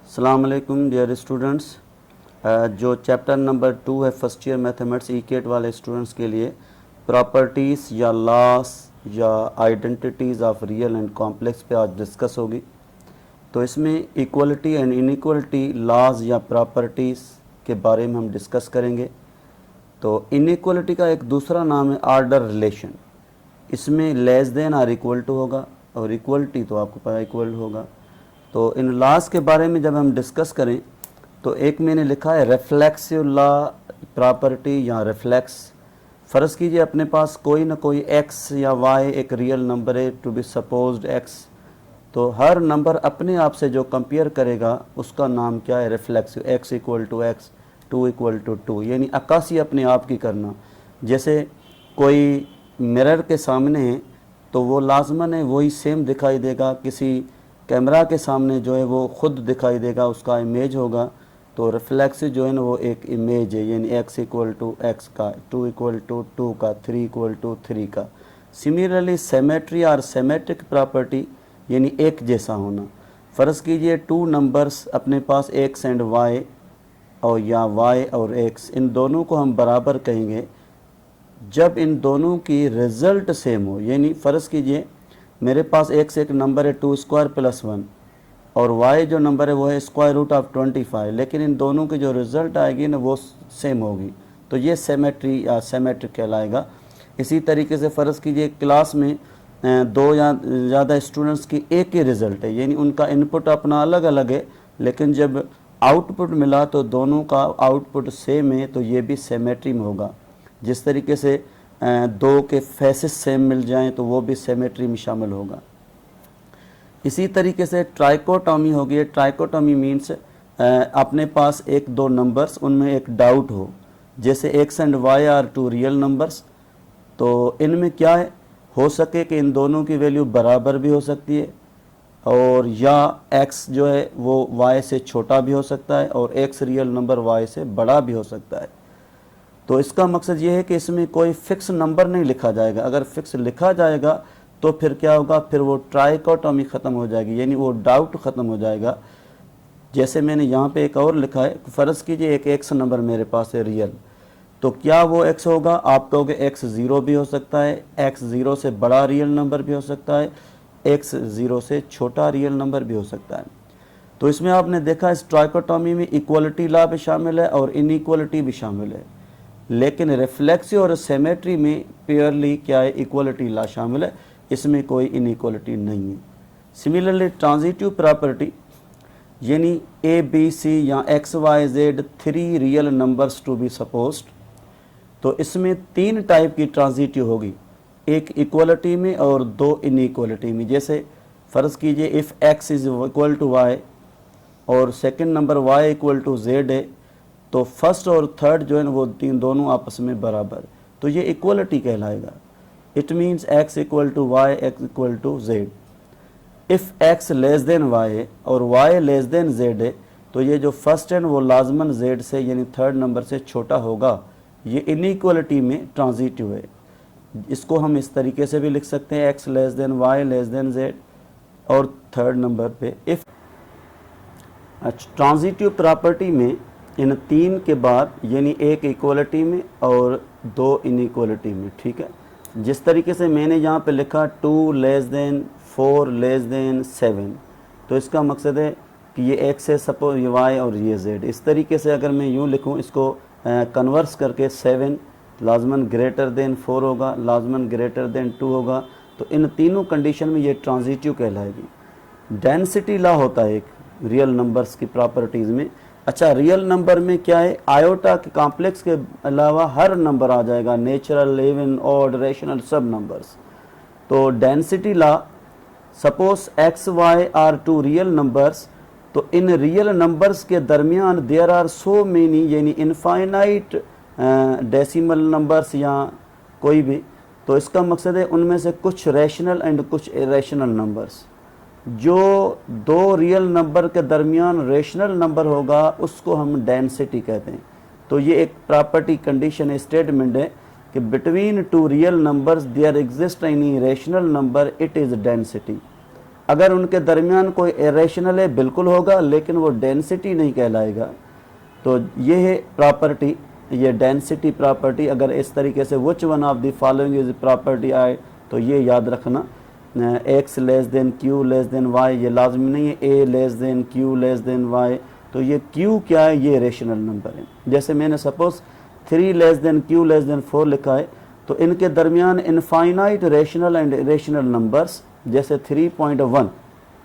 अस्सलाम वालेकुम dear students. जो चैप्टर नंबर 2 है फर्स्ट ईयर मैथमेटिक्स ई-केट वाले स्टूडेंट्स के लिए प्रॉपर्टीज़ या लॉस या identities of real and complex पे आज डिस्कस होगी। तो इसमें इक्वलिटी एंड इनइक्वलिटी लॉज या प्रॉपर्टीज़ के बारे में हम डिस्कस करेंगे। तो इनइक्वलिटी का एक दूसरा नाम है ऑर्डर रिलेशन। इसमें लेस देन और इक्वल टू होगा और इक्वलिटी तो आपको पता इक्वल होगा। तो इन लॉज के बारे में जब हम डिस्कस करें तो एक मैंने लिखा है रिफ्लेक्सिव लॉ प्रॉपर्टी या रिफ्लेक्स। फ़र्ज़ कीजिए अपने पास कोई ना कोई x या y एक रियल नंबर है टू बी सपोज्ड x, तो हर नंबर अपने आप से जो कंपेयर करेगा उसका नाम क्या है, reflexive. x equal to x, 2 equal to 2, यानी अक्कासी अपने आप की करना। जैसे कोई मिरर के सामने है तो वो लाजमन है वही सेम दिखाई देगा, किसी कैमरा के सामने जो है वो ख़ुद दिखाई देगा, उसका इमेज होगा। तो रिफ्लेक्सिव जो है ना वो एक इमेज है, यानी x इक्वल टू एक्स का, 2 इक्वल टू 2 का, 3 इक्वल टू 3 का। सिमिलरली सिमेट्री और सिमेट्रिक प्रॉपर्टी यानी एक जैसा होना। फ़र्ज़ कीजिए 2 नंबर्स अपने पास x एंड y और या y और x, इन दोनों को हम बराबर कहेंगे जब इन दोनों की रिज़ल्ट सेम हो। यानी फ़र्ज़ कीजिए मेरे पास x एक नंबर है 2 स्क्वायर प्लस 1 और y जो नंबर है वो है स्क्वायर रूट ऑफ 25, लेकिन इन दोनों की जो रिज़ल्ट आएगी ना वो सेम होगी, तो ये सिमेट्री या सिमेट्रिक कहलाएगा। इसी तरीके से फ़र्ज़ कीजिए क्लास में 2 या ज़्यादा स्टूडेंट्स की एक ही रिज़ल्ट है, यानी उनका इनपुट अपना अलग अलग है, लेकिन जब आउटपुट मिला तो दोनों का आउटपुट सेम है, तो ये भी सिमेट्री में होगा। जिस तरीके से 2 के फेसेस सेम मिल जाएं तो वो भी सिमेट्री में शामिल होगा। इसी तरीके से ट्राइकोटॉमी हो गई। ट्राइकोटॉमी मीन्स अपने पास एक दो नंबर्स उनमें एक डाउट हो, जैसे x and y are 2 real numbers, तो इनमें क्या है हो सके कि इन दोनों की वैल्यू बराबर भी हो सकती है, और या x जो है वो y से छोटा भी हो सकता है और x रियल नंबर y से बड़ा भी हो सकता है। तो इसका मकसद ये है कि इसमें कोई फ़िक्स नंबर नहीं लिखा जाएगा। अगर फ़िक्स लिखा जाएगा तो फिर क्या होगा, फिर वो ट्राइकोटॉमी ख़त्म हो जाएगी, यानी वो डाउट ख़त्म हो जाएगा। जैसे मैंने यहाँ पे एक और लिखा है, फ़र्ज़ कीजिए एक x नंबर मेरे पास है रियल, तो क्या वो x होगा, आप कहोगे x 0 भी हो सकता है, x 0 से बड़ा रियल नंबर भी हो सकता है, x 0 से छोटा रियल नंबर भी हो सकता है। तो इसमें आपने देखा इस ट्राइकोटॉमी में इक्वलिटी लॉ भी शामिल है और इनइक्वलिटी भी शामिल है, लेकिन रिफ्लेक्सिव और सिमेट्री में प्योरली क्या है, इक्वलिटी लॉ शामिल है, इसमें कोई इनइक्वलिटी नहीं है। सिमिलरली ट्रांजिटिव प्रॉपर्टी यानी ए बी सी या x y z 3 real numbers to be supposed, तो इसमें 3 टाइप की ट्रांजिटिव होगी, एक इक्वलिटी में और 2 इनइक्वलिटी में। जैसे फ़र्ज़ कीजिए if X is equal to Y और second number Y equal to Z है, तो फर्स्ट और थर्ड जो है ना वो दोनों आपस में बराबर, तो ये इक्वलिटी कहलाएगा। It means x equal to y, x equal to z. If x less than y है और y लेस देन जेड है, तो ये जो फर्स्ट है वो लाजमन जेड से यानी थर्ड नंबर से छोटा होगा, ये इनइक्वलिटी में ट्रांजिटिव है। इसको हम इस तरीके से भी लिख सकते हैं, x less than y less than z और थर्ड नंबर पे इफ़। अच्छा, ट्रांजिटिव प्रॉपर्टी में इन 3 के बाद यानी एक इक्वलिटी में और 2 इनइक्वलिटी में, ठीक है। जिस तरीके से मैंने यहाँ पे लिखा 2 लेस देन 4 लेस देन 7, तो इसका मकसद है कि ये x है सपोज ये y और ये z। इस तरीके से अगर मैं यूँ लिखूँ इसको कन्वर्स करके 7 लाजमन ग्रेटर देन 4 होगा, लाजमन ग्रेटर देन 2 होगा, तो इन तीनों कंडीशन में ये ट्रांजिटिव कहलाएगी। डेंसिटी लॉ होता है एक रियल नंबर्स की प्रॉपर्टीज़ में। अच्छा, रियल नंबर में क्या है, आयोटा के कॉम्प्लेक्स के अलावा हर नंबर आ जाएगा, नेचुरल, इवन, ऑड, रेशनल, सब नंबर्स। तो density law suppose x y are 2 real numbers, तो इन रियल नंबर्स के दरमियान देयर आर सो मेनी यानी इनफाइनाइट डेसिमल नंबर्स या कोई भी, तो इसका मकसद है उनमें से कुछ रैशनल एंड कुछ इरेशनल नंबर्स। जो 2 रियल नंबर के दरमियान रेशनल नंबर होगा उसको हम डेंसिटी कहते हैं। तो ये एक प्रॉपर्टी कंडीशन स्टेटमेंट है कि between 2 real numbers there exist any rational number, it is density. अगर उनके दरमियान कोई इरेशनल है बिल्कुल होगा, लेकिन वो डेंसिटी नहीं कहलाएगा। तो ये है प्रॉपर्टी, ये डेंसिटी प्रॉपर्टी। अगर इस तरीके से which one of the following is property आए तो ये याद रखना, X less than Q less than Y, ये लाजमी नहीं है A less than Q less than Y. तो ये क्यू क्या है, ये रेशनल नंबर है। जैसे मैंने suppose 3 less than Q less then 4 लिखा है, तो इनके दरमियान infinite rational and irrational numbers जैसे 3.1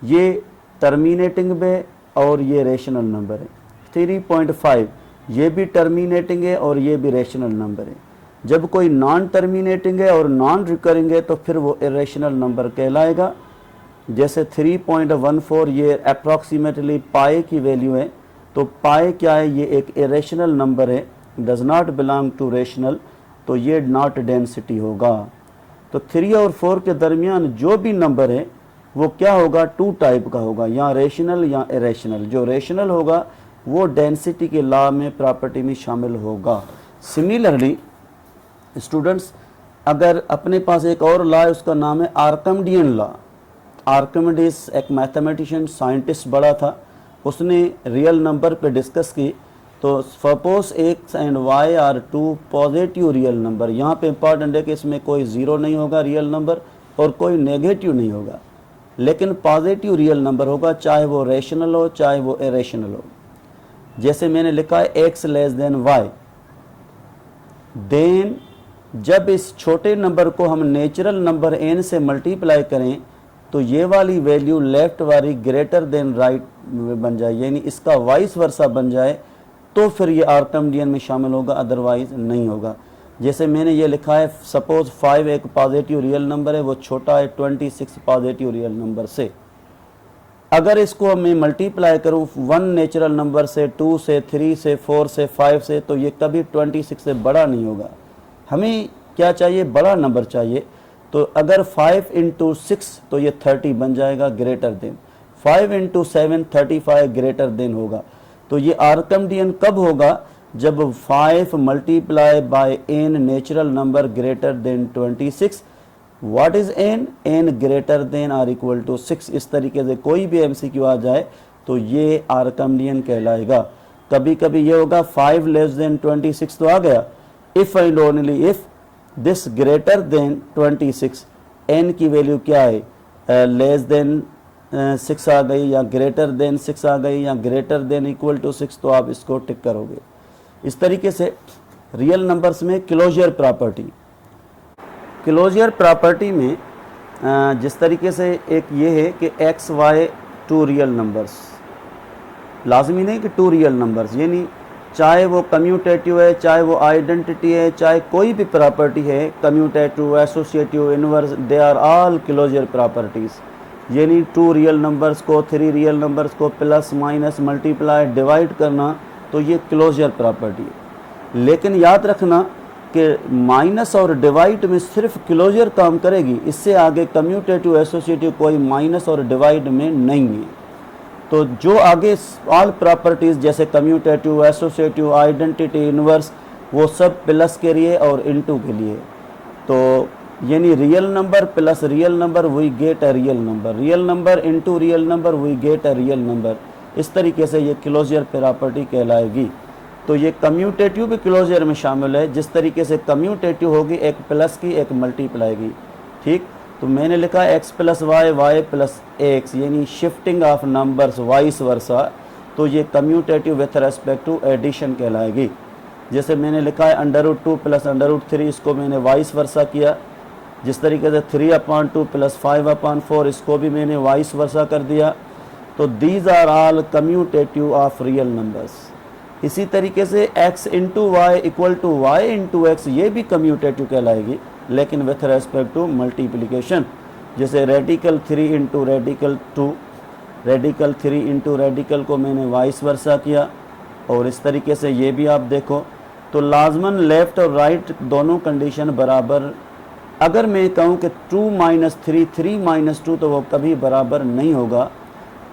ये टर्मिनेटिंग में और ये रेशनल नंबर है। 3.5 ये भी टर्मिनेटिंग है और ये भी रेशनल नंबर है। जब कोई नॉन टर्मिनेटिंग है और नॉन रिकरिंग है तो फिर वो इरेशनल नंबर कहलाएगा। जैसे 3.14 ये अप्रॉक्सीमेटली पाई की वैल्यू है, तो पाई क्या है, ये एक इरेशनल नंबर है, does not belong to rational, तो ये नॉट डेंसिटी होगा। तो 3 और 4 के दरमियान जो भी नंबर है वो क्या होगा, 2 टाइप का होगा, या रेशनल या इरेशनल। जो रेशनल होगा वो डेंसिटी के लॉ में प्रॉपर्टी में शामिल होगा। सिमिलरली स्टूडेंट्स, अगर अपने पास एक और लॉ है, उसका नाम है आर्किमिडियन लॉ। आर्किमिडीज एक मैथमेटिशियन साइंटिस्ट बड़ा था, उसने रियल नंबर पे डिस्कस की। तो suppose x and y are 2 positive real number. यहाँ पे इंपॉर्टेंट है कि इसमें कोई ज़ीरो नहीं होगा रियल नंबर और कोई नेगेटिव नहीं होगा, लेकिन पॉजिटिव रियल नंबर होगा, चाहे वो रेशनल हो चाहे वो इरेशनल हो। जैसे मैंने लिखा है x less than y, then जब इस छोटे नंबर को हम नेचुरल नंबर n से मल्टीप्लाई करें तो ये वाली वैल्यू लेफ्ट वाली ग्रेटर देन राइट बन जाए, यानी इसका वाइस वर्सा बन जाए, तो फिर ये आर्किमिडियन में शामिल होगा, अदरवाइज नहीं होगा। जैसे मैंने ये लिखा है, सपोज 5 एक पॉजिटिव रियल नंबर है, वो छोटा है 26 पॉजिटिव रियल नंबर से। अगर इसको मैं मल्टीप्लाई करूँ 1 नेचुरल नंबर से, 2 से, 3 से, 4 से, 5 से, तो ये कभी 26 से बड़ा नहीं होगा। हमें क्या चाहिए, बड़ा नंबर चाहिए। तो अगर 5 × 6 तो ये 30 बन जाएगा, ग्रेटर देन। 5 × 7 35 ग्रेटर देन होगा। तो ये आर्किमिडियन कब होगा, जब 5 multiply by n natural number greater than 26। What is n? n greater than और इक्वल टू 6। इस तरीके से कोई भी MCQ आ जाए तो ये आर्किमिडियन कहलाएगा। कभी कभी ये होगा 5 लेस देन 26 तो आ गया, if and only if this greater than 26, n की वैल्यू क्या है, लेस देन 6 आ गई या ग्रेटर देन 6 आ गई या ग्रेटर देन इक्वल टू 6, तो आप इसको टिक करोगे। इस तरीके से रियल नंबर्स में क्लोजर प्रॉपर्टी, क्लोजर प्रॉपर्टी में जिस तरीके से एक ये है कि x y 2 रियल नंबर्स, लाजमी नहीं कि 2 रियल नंबर्स, यानी चाहे वो कम्यूटेटिव है, चाहे वो आइडेंटिटी है, चाहे कोई भी प्रॉपर्टी है, commutative, associative, inverse, they are all closure properties. यानी 2 रियल नंबर्स को 3 रियल नंबर्स को प्लस माइनस मल्टीप्लाई डिवाइड करना, तो ये क्लोजर प्रॉपर्टी है। लेकिन याद रखना कि माइनस और डिवाइड में सिर्फ क्लोजर काम करेगी, इससे आगे कम्यूटेटिव, एसोसिएटिव कोई माइनस और डिवाइड में नहीं है। तो जो आगे ऑल प्रॉपर्टीज़ जैसे कम्यूटेटिव, एसोसिएटिव, आइडेंटिटी, इनवर्स, वो सब प्लस के लिए और इनटू के लिए। तो यानी real number plus real number we get a real number, real number into real number we get a real number. इस तरीके से ये क्लोजर प्रॉपर्टी कहलाएगी। तो ये कम्यूटेटिव भी क्लोजर में शामिल है। जिस तरीके से कम्यूटेटिव होगी, एक प्लस की एक मल्टीप्लाई की, ठीक। तो मैंने लिखा x + y, y + x, यानी shifting of numbers vice versa. तो ये commutative with respect to addition कहलाएगी। जैसे मैंने लिखा है √2 + √3, इसको मैंने वाइस वर्सा किया। जिस तरीके से 3/2 + 5/4, इसको भी मैंने वाइस वर्सा कर दिया। तो these are all commutative of real numbers. इसी तरीके से x × y = y × x, ये भी कम्यूटेटिव कहलाएगी, लेकिन विथ रेस्पेक्ट टू मल्टीप्लिकेशन। जैसे रेडिकल 3 × रेडिकल 2, रेडिकल 3 × रेडिकल को मैंने वाइस वर्सा किया। और इस तरीके से ये भी आप देखो, तो लाजमन लेफ़्ट और राइट दोनों कंडीशन बराबर। अगर मैं कहूँ कि 2 - 3 3 - 2, तो वो कभी बराबर नहीं होगा।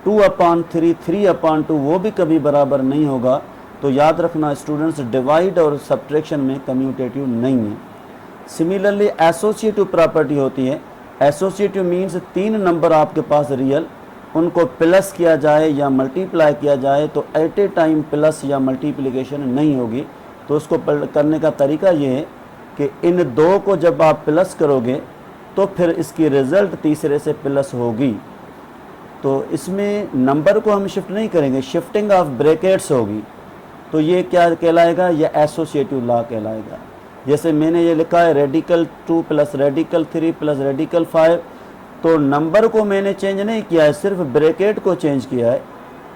2/3 3/2, वो भी कभी बराबर नहीं होगा। तो याद रखना स्टूडेंट्स, डिवाइड और सब्ट्रैक्शन में कम्यूटेटिव नहीं है। सिमिलरली एसोसिएटिव प्रॉपर्टी होती है एसोसिएटिव मीन्स 3 नंबर आपके पास रियल, उनको प्लस किया जाए या मल्टीप्लाई किया जाए तो एट ए टाइम प्लस या मल्टीप्लिकेशन नहीं होगी। तो उसको करने का तरीका ये है कि इन दो को जब आप प्लस करोगे तो फिर इसकी रिज़ल्ट तीसरे से प्लस होगी। तो इसमें नंबर को हम शिफ्ट नहीं करेंगे, शिफ्टिंग ऑफ ब्रैकेट्स होगी। तो ये क्या कहलाएगा, ये एसोसिएटिव लॉ कहलाएगा। जैसे मैंने ये लिखा है radical 2 plus radical 3 plus radical 5, तो नंबर को मैंने चेंज नहीं किया है, सिर्फ ब्रैकेट को चेंज किया है,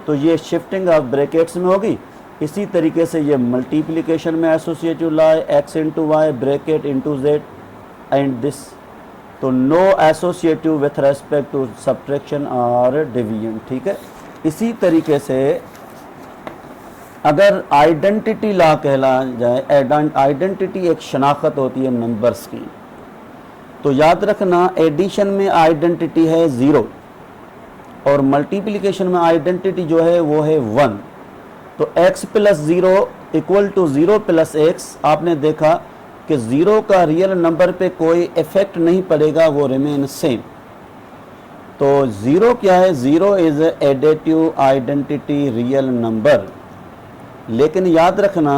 तो ये शिफ्टिंग ऑफ ब्रैकेट्स में होगी। इसी तरीके से ये मल्टीप्लिकेशन में एसोसिएटिव लॉ है, X into Y bracket into Z and this. तो no associative with respect to subtraction और डिवीजन, ठीक है। इसी तरीके से अगर आइडेंटिटी लॉ कहला जाए, आइडेंटिटी एक शनाख्त होती है नंबर्स की, तो याद रखना एडिशन में आइडेंटिटी है 0 और मल्टीप्लिकेशन में आइडेंटिटी जो है वो है 1। तो x plus 0 equal to 0 plus x, आपने देखा कि 0 का रियल नंबर पे कोई इफेक्ट नहीं पड़ेगा, वो रिमेन सेम। तो 0 क्या है, 0 is additive identity real number. लेकिन याद रखना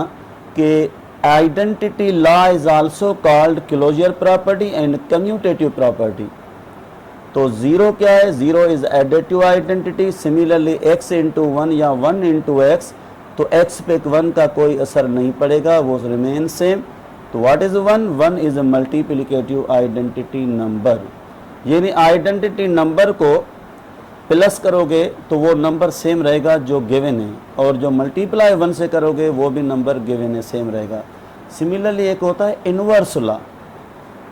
कि identity law is also called closure property and commutative property. तो 0 क्या है, 0 is additive identity. Similarly x into 1 या 1 इंटू एक्स, तो x पे 1 का कोई असर नहीं पड़ेगा, वो रिमेन सेम। तो what is 1, 1 is a multiplicative identity number. यानी आइडेंटिटी नंबर को प्लस करोगे तो वो नंबर सेम रहेगा जो गिवन है, और जो मल्टीप्लाई 1 से करोगे वो भी नंबर गिवन है, सेम रहेगा। सिमिलरली एक होता है इन्वर्स लॉ,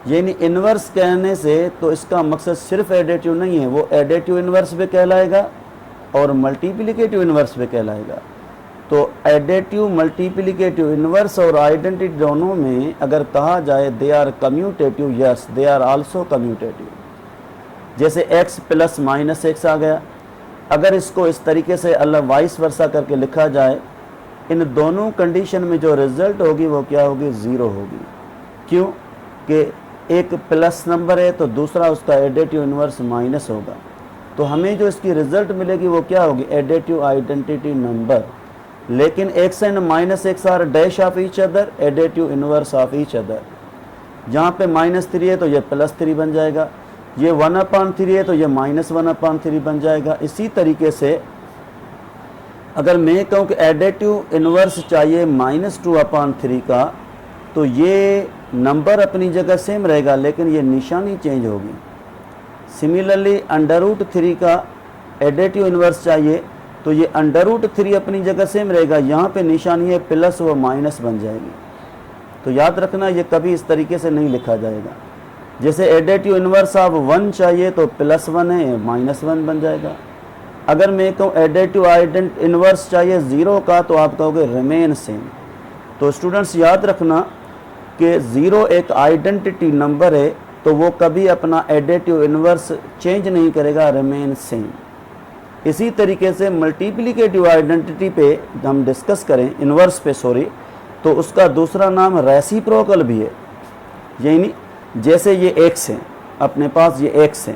यानी इन्वर्स कहने से तो इसका मकसद सिर्फ एडेटिव नहीं है, वो एडेटिव इन्वर्स भी कहलाएगा और मल्टीप्लिकेटिव इन्वर्स भी कहलाएगा। तो एडेटिव, मल्टीप्लिकेटिव, इन्वर्स और आइडेंटिटी दोनों में अगर कहा जाए they are commutative, yes they are also commutative. जैसे x प्लस माइनस एक्स आ गया, अगर इसको इस तरीके से अल्लाह वाइस वर्सा करके लिखा जाए, इन दोनों कंडीशन में जो रिजल्ट होगी वो क्या होगी, 0 होगी। क्यों कि एक प्लस नंबर है तो दूसरा उसका एडेटिव इन्वर्स माइनस होगा। तो हमें जो इसकी रिजल्ट मिलेगी वो क्या होगी, एडेटिव आइडेंटिटी नंबर। लेकिन x and minus x are dash of each other, additive inverse of each other. जहाँ पे -3 है तो ये +3 बन जाएगा, ये 1/3 है तो ये -1/3 बन जाएगा। इसी तरीके से अगर मैं कहूँ कि एडेटिव इन्वर्स चाहिए -2/3 का, तो ये नंबर अपनी जगह सेम रहेगा लेकिन ये निशानी चेंज होगी। सिमिलरली √3 का एडेटिव इन्वर्स चाहिए तो ये √3 अपनी जगह सेम रहेगा, यहाँ पे निशानी है प्लस व माइनस बन जाएगी। तो याद रखना ये कभी इस तरीके से नहीं लिखा जाएगा। जैसे एडेटिव इन्वर्स ऑफ 1 चाहिए तो +1 है, -1 बन जाएगा। अगर मैं कहूँ एडेटिव इन्वर्स चाहिए 0 का, तो आप कहोगे रिमेन सेम। तो स्टूडेंट्स याद रखना कि 0 एक आइडेंटिटी नंबर है, तो वो कभी अपना एडेटिव इन्वर्स चेंज नहीं करेगा, रिमेन सेम। इसी तरीके से मल्टीप्लिकेटिव आइडेंटिटी पे हम डिस्कस करें, इन्वर्स पे सॉरी, तो उसका दूसरा नाम रेसिप्रोकल भी है। यानी जैसे ये x है, अपने पास ये x है,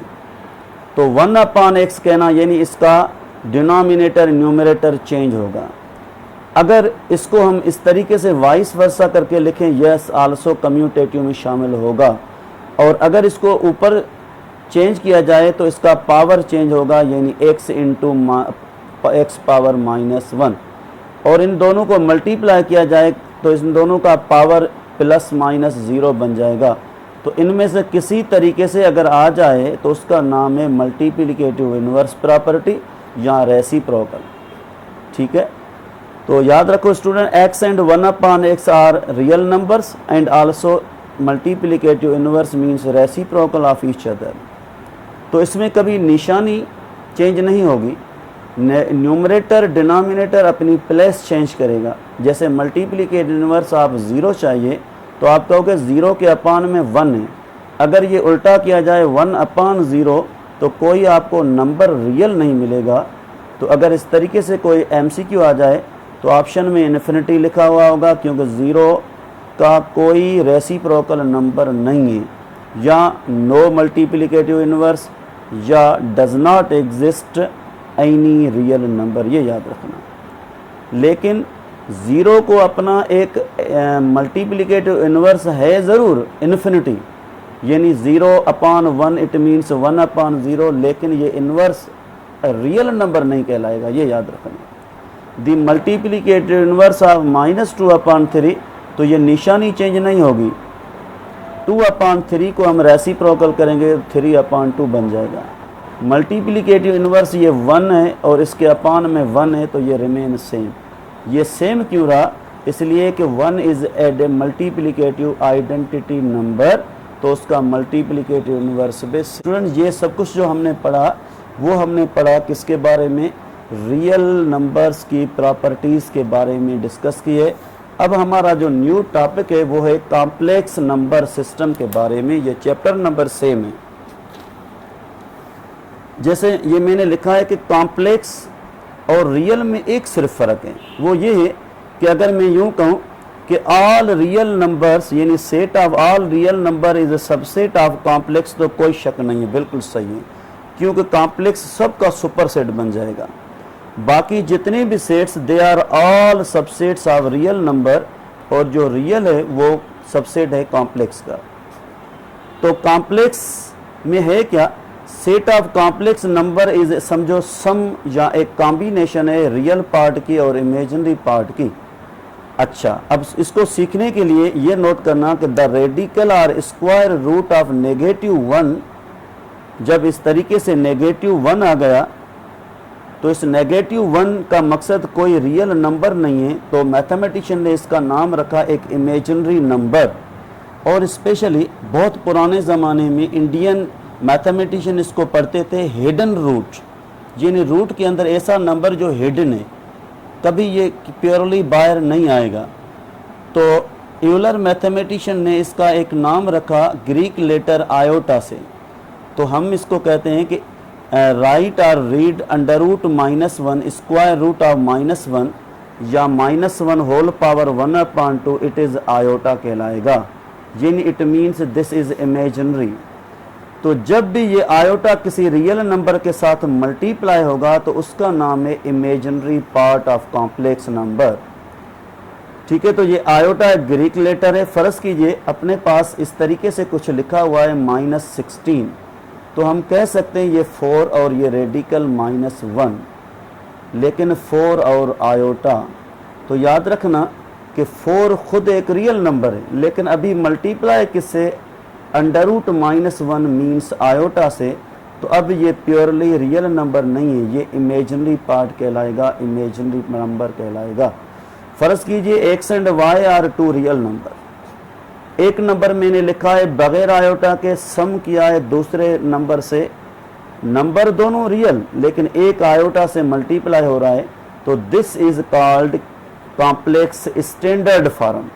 तो 1/x कहना, यानी इसका डिनोमिनेटर न्यूमरेटर चेंज होगा। अगर इसको हम इस तरीके से वाइस वर्सा करके लिखें, यस आल्सो कम्यूटेटिव में शामिल होगा। और अगर इसको ऊपर चेंज किया जाए तो इसका पावर चेंज होगा, यानी x इंटू x पावर -1। और इन दोनों को मल्टीप्लाई किया जाए तो इन दोनों का पावर +-0 बन जाएगा। तो इनमें से किसी तरीके से अगर आ जाए तो उसका नाम है मल्टीप्लिकेटिव इन्वर्स प्रॉपर्टी या रेसिप्रोकल, ठीक है। तो याद रखो student, x and 1/x are real numbers and also multiplicative inverse means reciprocal of each other. तो इसमें कभी निशानी चेंज नहीं होगी, न्यूमरेटर डिनोमिनेटर अपनी प्लेस चेंज करेगा। जैसे मल्टीप्लिकेटिव इन्वर्स आप 0 चाहिए तो आप कहोगे 0 के अपान में 1 है। अगर ये उल्टा किया जाए 1/0 तो कोई आपको नंबर रियल नहीं मिलेगा। तो अगर इस तरीके से कोई MCQ आ जाए तो ऑप्शन में इन्फिनिटी लिखा हुआ होगा, क्योंकि 0 का कोई रेसिप्रोकल नंबर नहीं है। या नो मल्टीप्लिकेटिव इन्वर्स या does not exist any real number, ये याद रखना। लेकिन ज़ीरो को अपना एक मल्टीप्लिकेटिव इन्वर्स है ज़रूर, इन्फिनिटी, यानी 0/1 इट मीन्स 1/0, लेकिन ये इन्वर्स रियल नंबर नहीं कहलाएगा, ये याद रखना। दी मल्टीप्लिकेटिव इन्वर्स ऑफ -2/3, तो ये निशानी चेंज नहीं होगी। 2/3 को हम रेसिप्रोकल करेंगे 3/2 बन जाएगा। मल्टीप्लिकेटिव इन्वर्स ये 1 है और इसके अपान में 1 है, तो ये रिमेन सेम। ये सेम क्यों रहा? इसलिए कि 1 is add a multiplicative identity number, तो उसका मल्टीप्लिकेटिव इन्वर्स बेस। स्टूडेंट, ये सब कुछ जो हमने पढ़ा वो हमने पढ़ा किसके बारे में? रियल नंबर्स की प्रॉपर्टीज़ के बारे में डिस्कस किए। अब हमारा जो न्यू टॉपिक है वो है कॉम्प्लेक्स नंबर सिस्टम के बारे में। ये चैप्टर नंबर सेम है। जैसे ये मैंने लिखा है कि कॉम्प्लेक्स और रियल में एक सिर्फ फ़र्क है, वो ये है कि अगर मैं यूँ कहूँ कि ऑल रियल नंबर्स यानी set of all real number is a subset of complex, तो कोई शक नहीं है, बिल्कुल सही है, क्योंकि कॉम्प्लेक्स सबका सुपर सेट बन जाएगा। बाकी जितने भी sets they are all subsets of real number, और जो रियल है वो सबसेट है कॉम्प्लेक्स का। तो कॉम्प्लेक्स में है क्या? Set of complex number is समझो सम या एक कॉम्बिनेशन है रियल पार्ट की और इमेजिनरी पार्ट की। अच्छा, अब इसको सीखने के लिए ये नोट करना कि द रेडिकल और स्क्वायर रूट ऑफ -1, जब इस तरीके से -1 आ गया तो इस -1 का मकसद कोई रियल नंबर नहीं है, तो मैथमेटिशियन ने इसका नाम रखा एक इमेजिनरी नंबर। और स्पेशली बहुत पुराने ज़माने में इंडियन मैथमेटिशियन इसको पढ़ते थे हिडन रूट, यानी रूट के अंदर ऐसा नंबर जो हिडन है, कभी ये प्योरली बाहर नहीं आएगा। तो यूलर मैथमेटिशियन ने इसका एक नाम रखा ग्रीक लेटर आयोटा से। तो हम इसको कहते हैं कि राइट और रीड √-1 स्क्वायर रूट ऑफ -1 या -1 whole power 1/2, it is iota कहलाएगा, यानी it means this is imaginary. तो जब भी ये आयोटा किसी रियल नंबर के साथ मल्टीप्लाई होगा तो उसका नाम है imaginary part of complex number. ठीक है, तो ये आयोटा एक ग्रीक लेटर है। फ़र्ज़ कीजिए अपने पास इस तरीके से कुछ लिखा हुआ है -16, तो हम कह सकते हैं ये 4 और ये रेडिकल -1, लेकिन 4 और आयोटा, तो याद रखना कि 4 खुद एक रियल नंबर है, लेकिन अभी मल्टीप्लाई किससे? √-1 मीन्स आयोटा से। तो अब ये प्योरली रियल नंबर नहीं है, ये इमेजिनरी पार्ट कहलाएगा, इमेजिनरी नंबर कहलाएगा। फ़र्ज़ कीजिए x and y are 2 real number. एक नंबर मैंने लिखा है बगैर आयोटा के, सम किया है दूसरे नंबर से, नंबर दोनों रियल लेकिन एक आयोटा से मल्टीप्लाई हो रहा है, तो this is called complex standard form.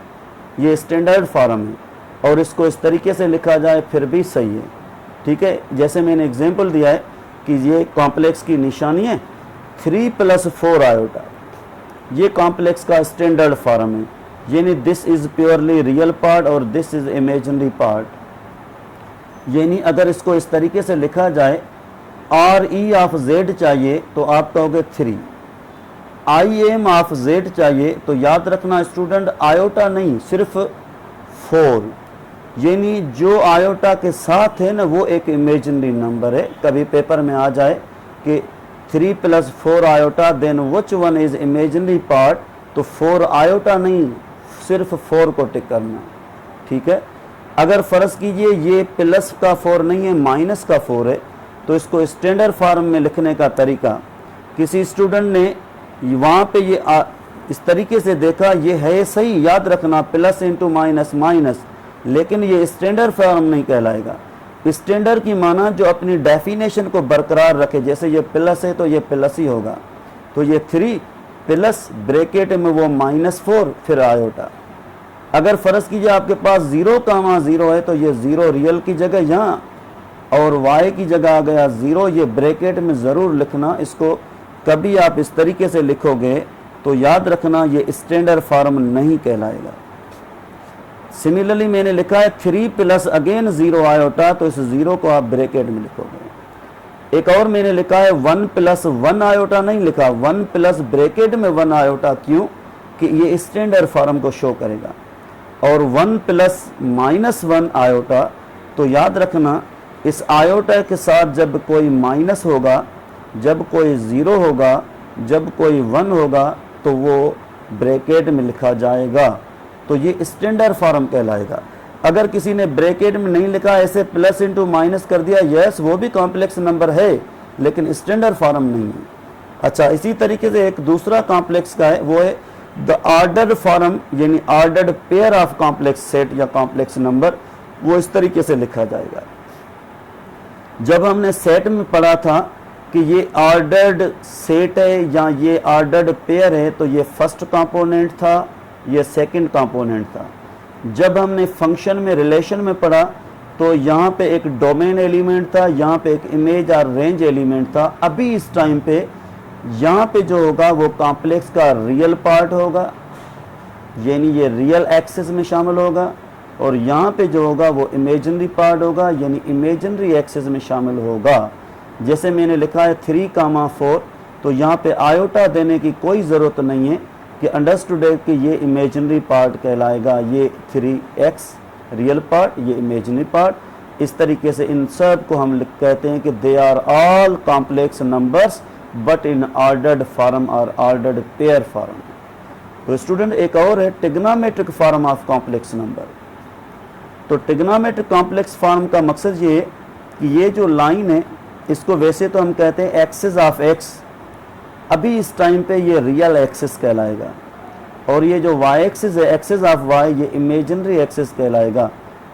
ये स्टैंडर्ड फॉर्म है और इसको इस तरीके से लिखा जाए फिर भी सही है। ठीक है, जैसे मैंने एग्जांपल दिया है कि ये कॉम्प्लेक्स की निशानी है 3 + 4 आयोटा, ये कॉम्प्लेक्स का स्टैंडर्ड फॉर्म है, यानी this is purely real part और दिस इज़ इमेजिनरी पार्ट। यानी अगर इसको इस तरीके से लिखा जाए RE ऑफ Z चाहिए तो आप कहोगे 3, IM ऑफ Z चाहिए तो याद रखना स्टूडेंट आयोटा नहीं सिर्फ 4, यानी जो आयोटा के साथ है ना वो एक इमेजिनरी नंबर है। कभी पेपर में आ जाए कि 3 + 4 iota then which one is imaginary part, तो 4 आयोटा नहीं सिर्फ 4 को टिक करना। ठीक है, अगर फ़र्ज़ कीजिए ये प्लस का 4 नहीं है माइनस का 4 है, तो इसको स्टैंडर्ड फॉर्म में लिखने का तरीका, किसी स्टूडेंट ने वहाँ पे ये इस तरीके से देखा, ये है सही, याद रखना प्लस इंटू माइनस माइनस, लेकिन ये स्टैंडर्ड फॉर्म नहीं कहलाएगा। स्टैंडर्ड की माना जो अपनी डेफिनेशन को बरकरार रखे, जैसे ये प्लस है तो ये प्लस ही होगा, तो ये 3 प्लस ब्रैकेट में वो -4 फिर आयोटा। अगर फ़र्ज़ कीजिए आपके पास 0,0 है तो ये 0 रियल की जगह यहाँ और y की जगह आ गया 0, ये ब्रैकेट में ज़रूर लिखना। इसको कभी आप इस तरीके से लिखोगे तो याद रखना ये स्टैंडर्ड फॉर्म नहीं कहलाएगा। सिमिलरली मैंने लिखा है 3 प्लस अगेन 0 आयोटा, तो इस 0 को आप ब्रैकेट में लिखोगे। एक और मैंने लिखा है 1 प्लस 1 आयोटा नहीं लिखा, 1 प्लस ब्रैकेट में 1 आयोटा, क्यों कि ये स्टैंडर्ड फॉर्म को शो करेगा। और 1 प्लस माइनस 1 आयोटा, तो याद रखना इस आयोटा के साथ जब कोई माइनस होगा, जब कोई 0 होगा, जब कोई 1 होगा, तो वो ब्रैकेट में लिखा जाएगा, तो ये स्टैंडर्ड फॉर्म कहलाएगा। अगर किसी ने ब्रैकेट में नहीं लिखा, ऐसे प्लस इंटू माइनस कर दिया, यस वो भी कॉम्प्लेक्स नंबर है, लेकिन स्टैंडर्ड फॉर्म नहीं है। अच्छा, इसी तरीके से एक दूसरा कॉम्प्लेक्स का है, वो है द ऑर्डर्ड फॉर्म, यानी ordered pair of complex set या कॉम्प्लेक्स नंबर, वो इस तरीके से लिखा जाएगा। जब हमने सेट में पढ़ा था कि ये ऑर्डर्ड सेट है या ये ऑर्डर्ड पेयर है, तो ये फर्स्ट कंपोनेंट था, ये सेकंड कंपोनेंट था। जब हमने फंक्शन में रिलेशन में पढ़ा, तो यहाँ पे एक डोमेन एलिमेंट था, यहाँ पे एक इमेज और रेंज एलिमेंट था। अभी इस टाइम पे यहाँ पे जो होगा वो कॉम्प्लेक्स का रियल पार्ट होगा, यानी ये रियल एक्सेस में शामिल होगा, और यहाँ पे जो होगा वो इमेजिनरी पार्ट होगा, यानी इमेजिनरी एक्सेस में शामिल होगा। जैसे मैंने लिखा है 3,4, तो यहाँ पे आयोटा देने की कोई ज़रूरत नहीं है कि अंडरस्टूड है कि ये इमेजिनरी पार्ट कहलाएगा, ये 3x रियल पार्ट, ये इमेजिनरी पार्ट। इस तरीके से इन सब को हम कहते हैं कि they are all complex numbers but in ordered form और ऑर्डर्ड पेयर फॉर्म। तो स्टूडेंट एक और है trigonometric form of complex number. तो ट्रिग्नोमेट्रिक कॉम्प्लेक्स फॉर्म का मकसद ये है कि ये जो लाइन है, इसको वैसे तो हम कहते हैं एक्सिस ऑफ एक्स, अभी इस टाइम पे ये रियल एक्सिस कहलाएगा, और ये जो वाई एक्सिस है, एक्सिस ऑफ वाई, ये इमेजिनरी एक्सिस कहलाएगा।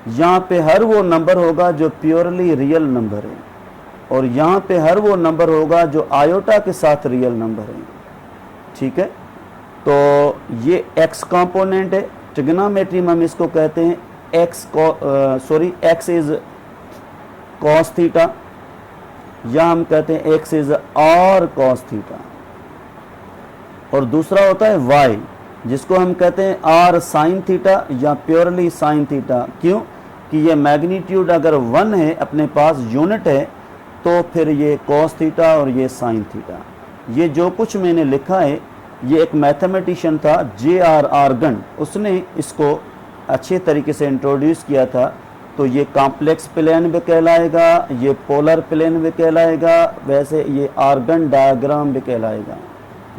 यहाँ पे हर वो नंबर होगा जो प्योरली रियल नंबर है, और यहाँ पे हर वो नंबर होगा जो आयोटा के साथ रियल नंबर है। ठीक है, तो ये एक्स कंपोनेंट है। ट्रिग्नोमेट्री में हम इसको कहते हैं एक्स इज कॉस थीटा, या हम कहते हैं x is r cos theta. और दूसरा होता है वाई, जिसको हम कहते हैं आर साइन थीटा या प्योरली साइन थीटा। क्यों कि ये मैग्नीट्यूड अगर 1 है, अपने पास यूनिट है, तो फिर ये कॉस थीटा और ये साइन थीटा। ये जो कुछ मैंने लिखा है, ये एक मैथमेटिशियन था J.R. आर्गन, उसने इसको अच्छे तरीके से इंट्रोड्यूस किया था। तो ये कॉम्प्लेक्स प्लेन भी कहलाएगा, ये पोलर प्लेन भी कहलाएगा, वैसे ये आर्गन डायग्राम भी कहलाएगा।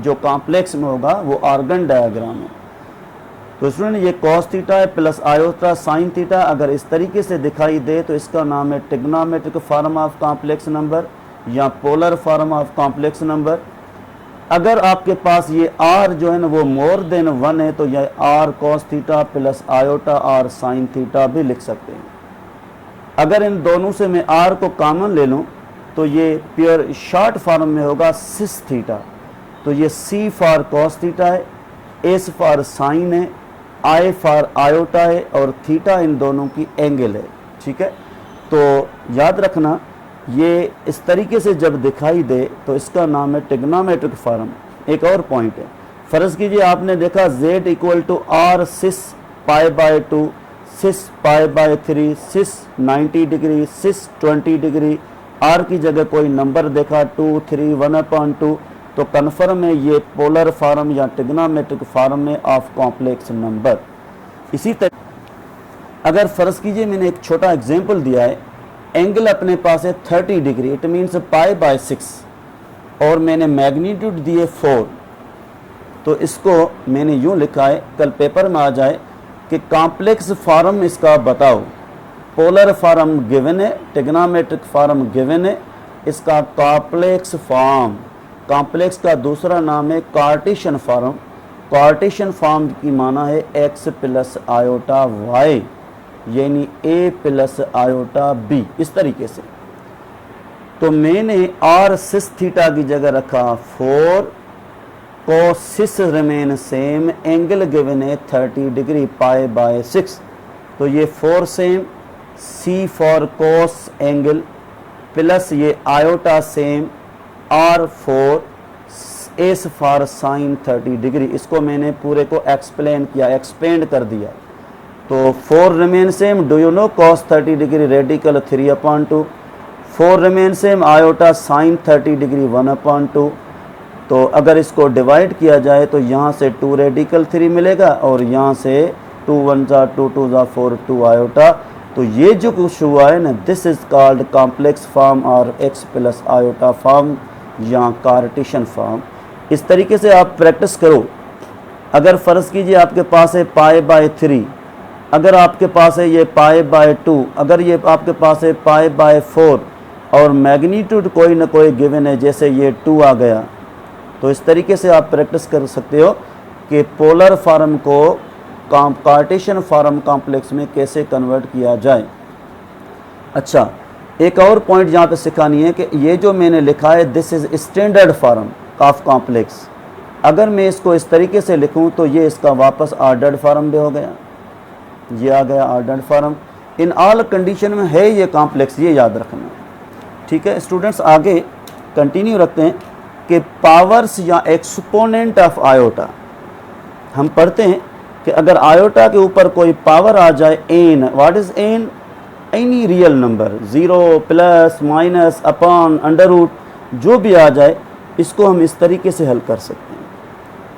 जो कॉम्प्लेक्स में होगा वो आर्गन डायग्राम है। तो स्टूडेंट ये कॉस थीटा है प्लस आयोटा साइन थीटा, अगर इस तरीके से दिखाई दे तो इसका नाम है trigonometric form of complex number या polar form of complex number. अगर आपके पास ये r जो है ना वो मोर देन 1 है, तो यह r cos theta plus iota r sine theta भी लिख सकते हैं। अगर इन दोनों से मैं r को कॉमन ले लूँ, तो ये प्योर शॉर्ट फॉर्म में होगा सिस थीटा। तो ये c फॉर कॉस थीटा है, s फॉर साइन है, i फॉर आयोटा है, और थीटा इन दोनों की एंगल है। ठीक है, तो याद रखना ये इस तरीके से जब दिखाई दे तो इसका नाम है ट्रिग्नोमेट्रिक फॉर्म। एक और पॉइंट है, फर्ज कीजिए आपने देखा z equal to r cis pi by 2, cis pi by 3, cis 90 degree, cis 20 degree, r की जगह कोई नंबर देखा 2, 3, 1/2, तो कन्फर्म है ये पोलर फॉर्म या ट्रिग्नोमेट्रिक फॉर्म है ऑफ कॉम्प्लेक्स नंबर। इसी तरह अगर फर्ज कीजिए मैंने एक छोटा एग्जांपल दिया है, एंगल अपने पास है 30 degree, it means pi by 6, और मैंने मैग्नीट्यूड दिए 4, तो इसको मैंने यूँ लिखा है, कल पेपर में आ जाए कि कॉम्प्लेक्स फॉर्म इसका बताओ। पोलर फॉर्म गिवन है, ट्रिग्नोमेट्रिक फॉर्म गिवन है, इसका कॉम्प्लेक्स फॉर्म, कॉम्प्लेक्स का दूसरा नाम है कार्टेशियन फॉर्म। कार्टेशियन फॉर्म की माना है x प्लस आयोटा y, यानी a प्लस आयोटा b, इस तरीके से। तो मैंने r सिस थीटा की जगह रखा 4, cos cis remain same, angle given है 30 डिग्री पाई बाय 6, तो ये 4 same, c for cos angle plus ये iota same, r4, s for sine 30 degree. इसको मैंने पूरे को एक्सप्लेन किया, एक्सपेंड कर दिया। तो 4 remain same, do you know cos 30 degree radical 3/2, 4 remain same, iota sine 30 degree 1/2। तो अगर इसको डिवाइड किया जाए तो यहाँ से 2 रेडिकल 3 मिलेगा और यहाँ से 2 1 जा 2 2 जा 4 2 आयोटा। तो ये जो कुछ हुआ है ना, this is called complex form और x प्लस आयोटा फॉर्म या कार्टेशियन फॉर्म। इस तरीके से आप प्रैक्टिस करो। अगर फ़र्ज़ कीजिए आपके पास है π/3, अगर आपके पास है ये π/2, अगर ये आपके पास है π/4 और मैग्नीट्यूड कोई ना कोई गिवन है, जैसे ये 2 आ गया, तो इस तरीके से आप प्रैक्टिस कर सकते हो कि पोलर फॉर्म को कार्टेशियन फॉर्म कॉम्प्लेक्स में कैसे कन्वर्ट किया जाए। अच्छा, एक और पॉइंट यहाँ पे सिखानी है कि ये जो मैंने लिखा है this is standard form of complex. अगर मैं इसको इस तरीके से लिखूँ तो ये इसका वापस ऑर्डर्ड फॉर्म भी हो गया, ये आ गया ordered form. In all condition में है ये कॉम्प्लेक्स, ये याद रखना। ठीक है स्टूडेंट्स, आगे कंटिन्यू रखते हैं कि पावर्स या एक्सपोनेंट ऑफ आयोटा। हम पढ़ते हैं कि अगर आयोटा के ऊपर कोई पावर आ जाए n, what is n? Any real number, 0 plus minus upon under root, जो भी आ जाए, इसको हम इस तरीके से हल कर सकते हैं।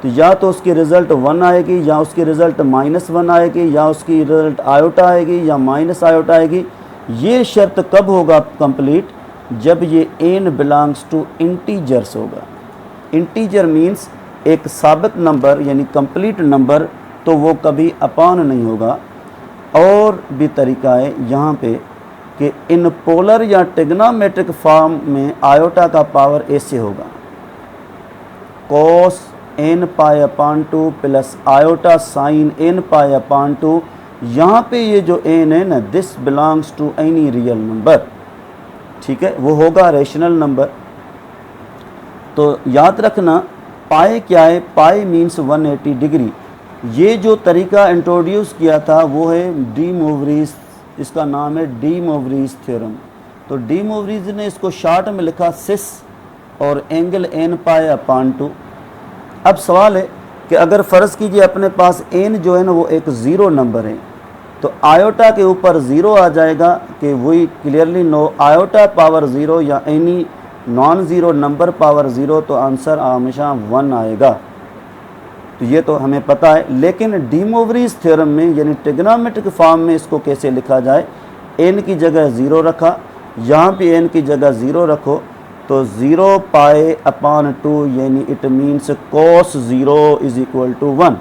तो या तो उसकी रिज़ल्ट 1 आएगी, या उसकी रिज़ल्ट -1 आएगी, या उसकी रिज़ल्ट आयोटा आएगी, या माइनस आयोटा आएगी। ये शर्त कब होगा कंप्लीट? जब ये n बिलोंग्स टू इंटीजर्स होगा। इंटीजर मीन्स एक साबित नंबर यानी कंप्लीट नंबर, तो वो कभी अपॉन नहीं होगा। और भी तरीका है यहाँ पे कि इन पोलर या ट्रिग्नोमेट्रिक फॉर्म में आयोटा का पावर ऐसे होगा, cos n π/2 plus iota sine n π/2। यहाँ पे ये जो n है ना, this belongs to any real number. ठीक है, वो होगा रेशनल नंबर। तो याद रखना पाए क्या है? पाए मीन्स 180 डिग्री। ये जो तरीका इंट्रोड्यूस किया था वो है डी मोवरीज, इसका नाम है डी मोवरीज थ्योरम। तो डी मोवरीज ने इसको शॉर्ट में लिखा सिस और एंगल n π/2। अब सवाल है कि अगर फ़र्ज़ कीजिए अपने पास n जो है ना वो एक ज़ीरो नंबर है, तो आयोटा के ऊपर ज़ीरो आ जाएगा कि वही clearly no iota power zero या any non zero number power zero, तो आंसर हमेशा 1 आएगा। तो ये तो हमें पता है। लेकिन डी मोवरीज थ्योरम में यानी ट्रिग्नोमेट्रिक फॉर्म में इसको कैसे लिखा जाए? n की जगह 0 रखा, यहाँ भी n की जगह 0 रखो, तो 0π/2 यानी it means cos 0 is equal to 1,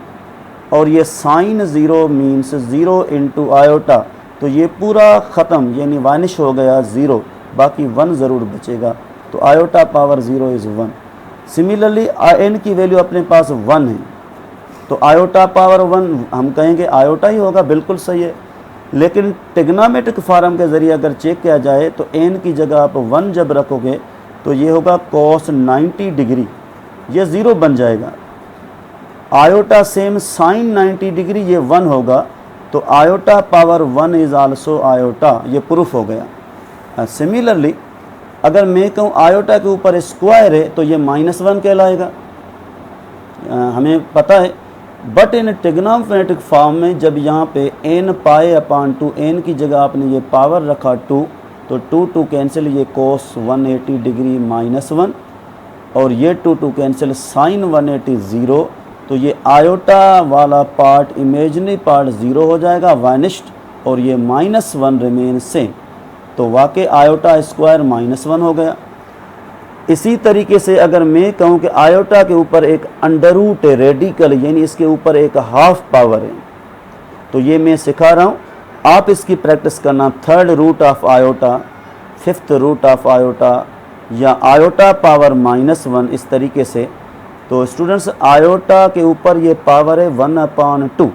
और ये साइन 0 मीन्स 0 इंटू आयोटा। तो ये पूरा ख़त्म यानी वानिश हो गया 0, बाकी 1 ज़रूर बचेगा। तो iota power 0 is 1। Similarly n की वैल्यू अपने पास 1 है, तो आयोटा पावर 1 हम कहेंगे आयोटा ही होगा, बिल्कुल सही है। लेकिन ट्रिग्नोमेट्रिक फॉर्म के ज़रिए अगर चेक किया जाए तो n की जगह आप 1 जब रखोगे तो ये होगा cos 90 डिग्री, ये 0 बन जाएगा। आयोटा सेम साइन 90 डिग्री, ये 1 होगा, तो iota power 1 is also iota, ये प्रूफ हो गया। सिमिलरली अगर मैं कहूँ आयोटा के ऊपर स्क्वायर है तो ये -1 कहलाएगा, हमें पता है। बट इन ट्रिग्नोमेट्रिक फॉर्म में जब यहाँ पे n π/2 n की जगह आपने ये पावर रखा 2, तो 2 2 कैंसिल, ये cos 180 डिग्री -1, और ये 2 2 कैंसिल, साइन 180 0। तो ये आयोटा वाला पार्ट इमेजिनरी पार्ट 0 हो जाएगा, वानिश्ड, और ये -1 रिमेन सेम। तो वाकई आयोटा स्क्वायर -1 हो गया। इसी तरीके से अगर मैं कहूँ कि आयोटा के ऊपर एक अंडर रूट है रेडिकल, यानी इसके ऊपर एक हाफ पावर है, तो ये मैं सिखा रहा हूँ, आप इसकी प्रैक्टिस करना। 3rd root of iota, 5th root of iota, या आयोटा पावर -1, इस तरीके से। तो स्टूडेंट्स आयोटा के ऊपर ये पावर है 1/2,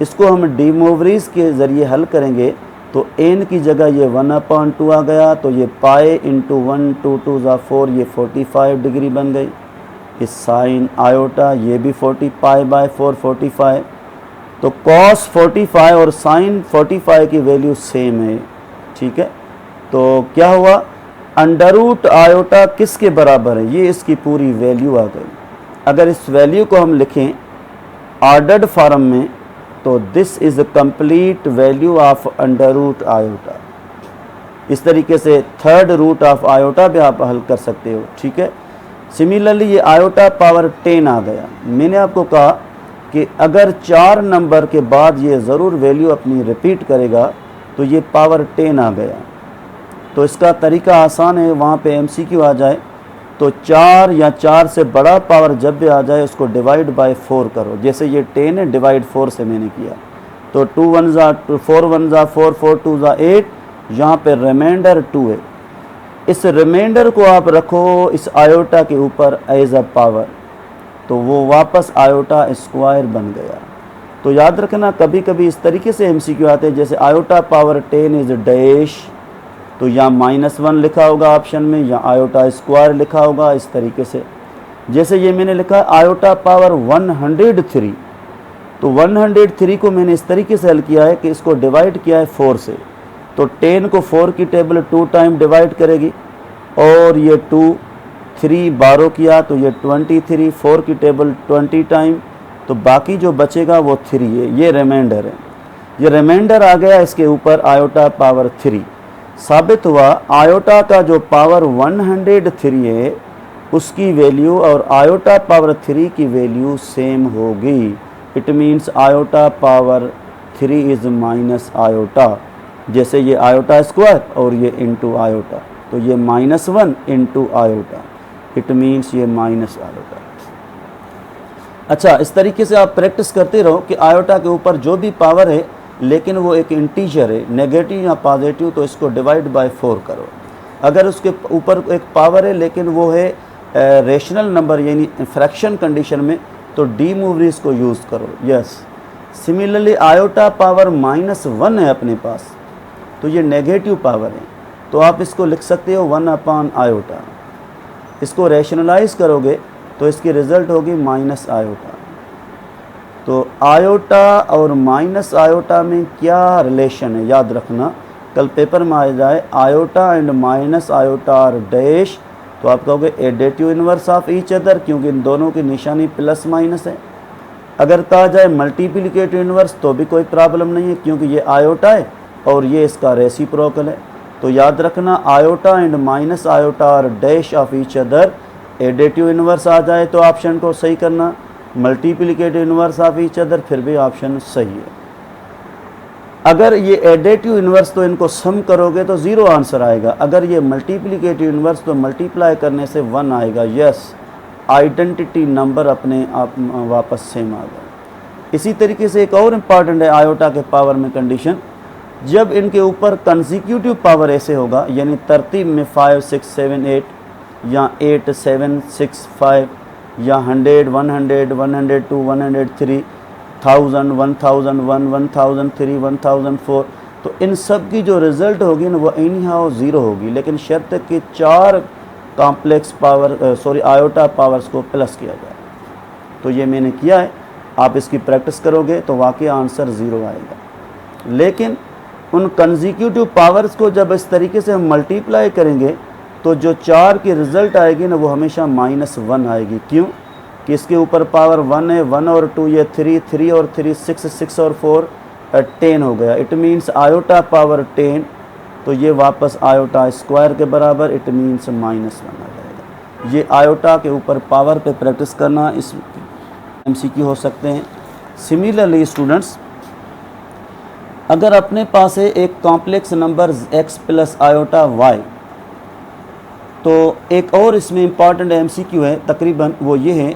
इसको हम डी मोवरीज के ज़रिए हल करेंगे तो n की जगह ये 1/2 आ गया, तो ये पाए इंटू 1 2 2 ज़ा 4, ये 45 डिग्री बन गई। इस साइन आयोटा ये भी 40 π/4 45, तो cos 45 और साइन 45 की वैल्यू सेम है। ठीक है, तो क्या हुआ? अंडर रूट आयोटा किसके बराबर है? ये इसकी पूरी वैल्यू आ गई। अगर इस वैल्यू को हम लिखें ऑर्डर्ड फॉर्म में तो this is complete value of under root iota. इस तरीके से थर्ड रूट ऑफ आयोटा भी आप हल कर सकते हो, ठीक है। सिमिलरली ये आयोटा पावर 10 आ गया। मैंने आपको कहा कि अगर 4 नंबर के बाद ये ज़रूर वैल्यू अपनी रिपीट करेगा, तो ये पावर 10 आ गया। तो इसका तरीका आसान है, वहाँ पे MCQ आ जाए तो 4 या 4 से बड़ा पावर जब भी आ जाए उसको डिवाइड बाय 4 करो। जैसे ये 10 है, डिवाइड 4 से मैंने किया, तो 2 1 ज़ा 4 1 ज़ा 4 4 2 ज़ा 8, यहाँ पे रिमाइंडर 2 है। इस रिमाइंडर को आप रखो इस आयोटा के ऊपर एज अ पावर, तो वो वापस आयोटा स्क्वायर बन गया। तो याद रखना कभी कभी इस तरीके से MCQ आते हैं, जैसे आयोटा पावर 10 इज डैश, तो या -1 लिखा होगा ऑप्शन में, या आयोटा स्क्वायर लिखा होगा इस तरीके से। जैसे ये मैंने लिखा आयोटा पावर 103, तो 103 को मैंने इस तरीके से हल किया है कि इसको डिवाइड किया है 4 से, तो 10 को 4 की टेबल 2 टाइम डिवाइड करेगी, और ये 2 3 12 किया तो ये 23, 4 की टेबल 20 टाइम, तो बाकी जो बचेगा वो 3 है। ये रिमाइंडर है, ये रिमाइंडर आ गया इसके ऊपर आयोटा पावर 3। साबित हुआ आयोटा का जो पावर 103 है उसकी वैल्यू और आयोटा पावर 3 की वैल्यू सेम होगी। It means iota power 3 is minus iota. जैसे ये आयोटा स्क्वायर और ये इंटू आयोटा, तो ये -1 इंटू आयोटा, इट मीन्स ये माइनस आयोटा। अच्छा, इस तरीके से आप प्रैक्टिस करते रहो कि आयोटा के ऊपर जो भी पावर है लेकिन वो एक इंटीजर है, नेगेटिव या पॉजिटिव, तो इसको डिवाइड बाय 4 करो। अगर उसके ऊपर एक पावर है लेकिन वो है रेशनल नंबर यानी फ्रैक्शन कंडीशन में, तो डी मूवरीज को यूज़ करो। यस, सिमिलरली आयोटा पावर -1 है अपने पास, तो ये नेगेटिव पावर है, तो आप इसको लिख सकते हो 1 आयोटा। इसको रैशनलाइज करोगे तो इसकी रिज़ल्ट होगी माइनस आयोटा। तो आयोटा और माइनस आयोटा में क्या रिलेशन है याद रखना, कल पेपर में आ जाए iota and minus iota are dash, तो आप कहोगे additive inverse of each other, क्योंकि इन दोनों की निशानी प्लस माइनस है। अगर कहा जाए मल्टीप्लिकेटिव इन्वर्स तो भी कोई प्रॉब्लम नहीं है, क्योंकि ये आयोटा है और ये इसका रेसिप्रोकल है। तो याद रखना iota and minus iota are dash of each other, additive inverse आ जाए तो ऑप्शन को सही करना, multiplicative inverse of each other फिर भी ऑप्शन सही है। अगर ये एडेटिव इन्वर्स तो इनको सम करोगे तो 0 आंसर आएगा, अगर ये मल्टीप्लिकेटिव इन्वर्स तो मल्टीप्लाई करने से 1 आएगा। यस, आइडेंटिटी नंबर अपने आप वापस सेम आ गया। इसी तरीके से एक और इम्पॉर्टेंट है आयोटा के पावर में कंडीशन, जब इनके ऊपर कंसेक्यूटिव पावर ऐसे होगा यानी तरतीब में 5 6 7 8 या 8 7 6 5 या 100 100 102 103 1000 1001 1003 1004, तो इन सब की जो रिज़ल्ट होगी ना वो एनी हाउ 0 होगी, लेकिन शर्त है कि 4 कॉम्प्लेक्स पावर आयोटा पावर्स को प्लस किया जाए। तो ये मैंने किया है, आप इसकी प्रैक्टिस करोगे तो वाकई आंसर 0 आएगा। लेकिन उन कंसेक्यूटिव पावर्स को जब इस तरीके से हम मल्टीप्लाई करेंगे तो जो 4 की रिज़ल्ट आएगी ना वो हमेशा -1 आएगी। क्यों कि इसके ऊपर पावर 1 है, 1 और 2 ये 3 3 और 3 6 6 और 4 10 हो गया। इट मीन्स आयोटा पावर 10, तो ये वापस आयोटा स्क्वायर के बराबर, इट मीन्स -1 आ जाएगा। ये आयोटा के ऊपर पावर पे प्रैक्टिस करना, इस MCQ हो सकते हैं। सिमिलरली स्टूडेंट्स, अगर अपने पास है एक complex number x plus iota y, तो एक और इसमें इम्पॉर्टेंट MCQ है तकरीबन, वो ये है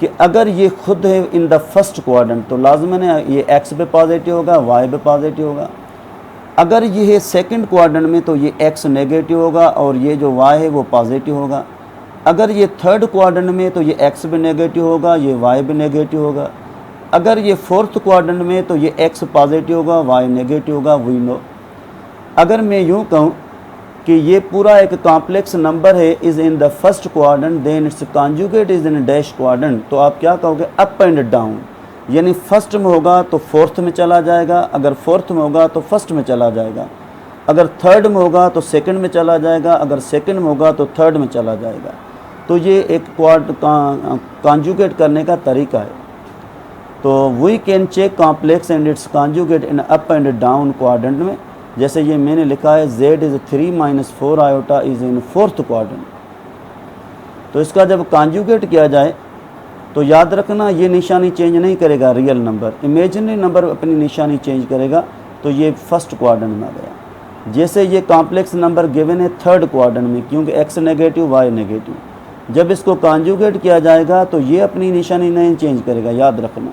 कि अगर ये खुद है इन द फर्स्ट क्वाड्रेंट तो लाजमन है ये x पे पॉजिटिव होगा, y पे पॉजिटिव होगा। अगर ये है सेकंड क्वाड्रेंट में तो ये x नेगेटिव होगा और ये जो y है वो पॉजिटिव होगा। अगर ये थर्ड क्वाड्रेंट में तो ये x भी नेगेटिव होगा, ये y भी नेगेटिव होगा। अगर ये फोर्थ क्वाड्रेंट में तो ये x पॉजिटिव होगा, y नेगेटिव होगा, वी नो। अगर मैं यूँ कहूँ कि ये पूरा एक कॉम्प्लेक्स नंबर है is in the first quadrant then it's conjugate is in dash quadrant, तो आप क्या कहोगे अप एंड डाउन, यानी फर्स्ट में होगा तो फोर्थ में चला जाएगा, अगर फोर्थ में होगा तो फर्स्ट में चला जाएगा, अगर थर्ड में होगा तो सेकंड में चला जाएगा, अगर सेकंड में होगा तो थर्ड में चला जाएगा। तो ये एक कॉन्जुगेट करने का तरीका है। तो we can check complex and its conjugate in up and down quadrant में। जैसे ये मैंने लिखा है z is 3 - 4 iota is in 4th quadrant. तो इसका जब कॉन्जुगेट किया जाए तो याद रखना ये निशानी चेंज नहीं करेगा रियल नंबर, इमेजिनरी नंबर अपनी निशानी चेंज करेगा। तो ये फर्स्ट क्वाड्रेंट में आ गया। जैसे ये कॉम्प्लेक्स नंबर गिवन है 3rd क्वाड्रेंट में, क्योंकि x नेगेटिव y नेगेटिव। जब इसको कॉन्जुगेट किया जाएगा तो ये अपनी निशानी नहीं चेंज करेगा, याद रखना।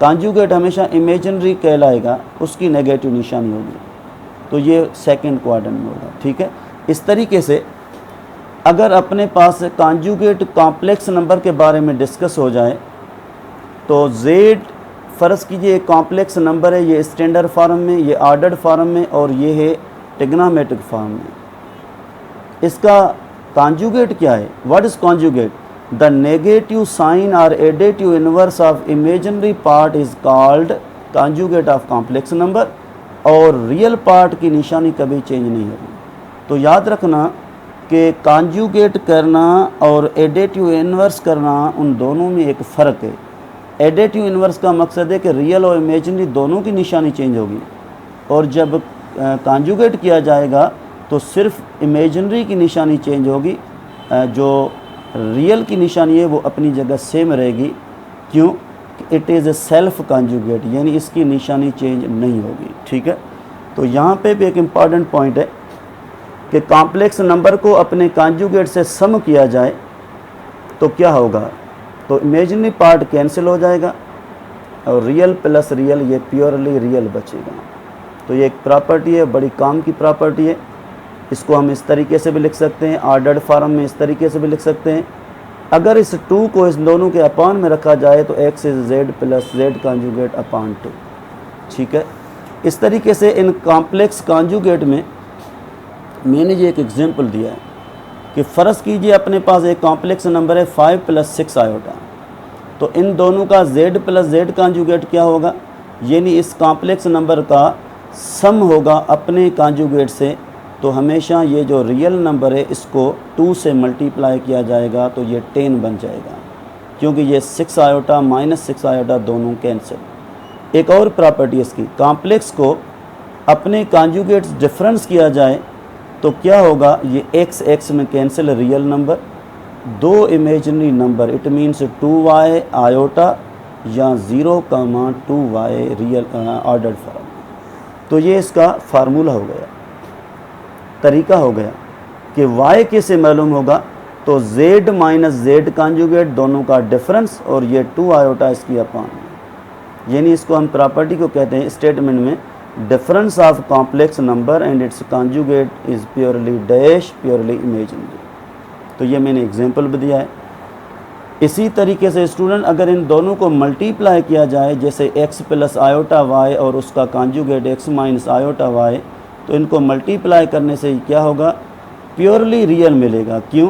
कॉन्जुगेट हमेशा इमेजिनरी कहलाएगा, उसकी नेगेटिव निशानी होगी। तो ये 2nd क्वाड्रेंट में होगा, ठीक है। इस तरीके से अगर अपने पास कॉन्जुगेट कॉम्प्लेक्स नंबर के बारे में डिस्कस हो जाए तो z फ़र्ज़ कीजिए एक कॉम्प्लेक्स नंबर है, ये स्टैंडर्ड फॉर्म में, ये ऑर्डर्ड फॉर्म में और ये है ट्रिग्नोमेट्रिक फॉर्म में। इसका कॉन्जुगेट क्या है? What is conjugate? The negative sign और additive inverse of imaginary part is called conjugate of complex number, और रियल पार्ट की निशानी कभी चेंज नहीं होगी। तो याद रखना कि कॉन्जुगेट करना और एडिटिव इनवर्स करना, उन दोनों में एक फ़र्क है। एडिटिव इनवर्स का मकसद है कि रियल और इमेजिनरी दोनों की निशानी चेंज होगी, और जब कॉन्जुगेट किया जाएगा तो सिर्फ इमेजिनरी की निशानी चेंज होगी, जो रियल की निशानी है वो अपनी जगह सेम रहेगी। क्यों? It is a self conjugate, यानी इसकी निशानी चेंज नहीं होगी, ठीक है। तो यहाँ पे भी एक इम्पॉर्टेंट पॉइंट है कि कॉम्प्लेक्स नंबर को अपने कॉन्जुगेट से सम किया जाए तो क्या होगा? तो इमेजिनरी पार्ट कैंसिल हो जाएगा और रियल प्लस रियल ये प्योरली रियल बचेगा। तो ये एक प्रॉपर्टी है, बड़ी काम की प्रॉपर्टी है। इसको हम इस तरीके से भी लिख सकते हैं, ऑर्डर्ड फॉर्म में इस तरीके से भी लिख सकते हैं। अगर इस 2 को इस दोनों के अपान में रखा जाए तो x is z plus z conjugate upon 2, ठीक है। इस तरीके से इन कॉम्प्लेक्स कॉन्जुगेट में मैंने ये एक एग्जांपल दिया है कि फ़र्ज़ कीजिए अपने पास एक कॉम्प्लेक्स नंबर है 5 + 6 आयोटा। तो इन दोनों का z प्लस z कॉन्जुगेट क्या होगा? यानी इस कॉम्प्लेक्स नंबर का सम होगा अपने कॉन्जुगेट से। तो हमेशा ये जो रियल नंबर है इसको 2 से मल्टीप्लाई किया जाएगा तो ये 10 बन जाएगा, क्योंकि ये 6 आयोटा माइनस 6 आयोटा दोनों कैंसिल। एक और प्रॉपर्टी इसकी, कॉम्प्लेक्स को अपने कॉन्जुगेट डिफरेंस किया जाए तो क्या होगा? ये x में cancel real number, 2 imaginary number, it means 2y iota या 0,2y रियल ऑर्डर्ड फॉर्म। तो ये इसका फार्मूला हो गया, तरीका हो गया कि y कैसे मालूम होगा? तो z माइनस z कॉन्जुगेट दोनों का डिफरेंस और ये 2 आयोटा इसकी अपान, यानी इसको हम प्रॉपर्टी को कहते हैं स्टेटमेंट में difference of complex number and its conjugate is purely dash purely imaginary. तो ये मैंने एग्जांपल भी दिया है। इसी तरीके से स्टूडेंट अगर इन दोनों को मल्टीप्लाई किया जाए, जैसे x प्लस आयोटा y और उसका conjugate x minus iota y, तो इनको मल्टीप्लाई करने से क्या होगा? प्योरली रियल मिलेगा। क्यों?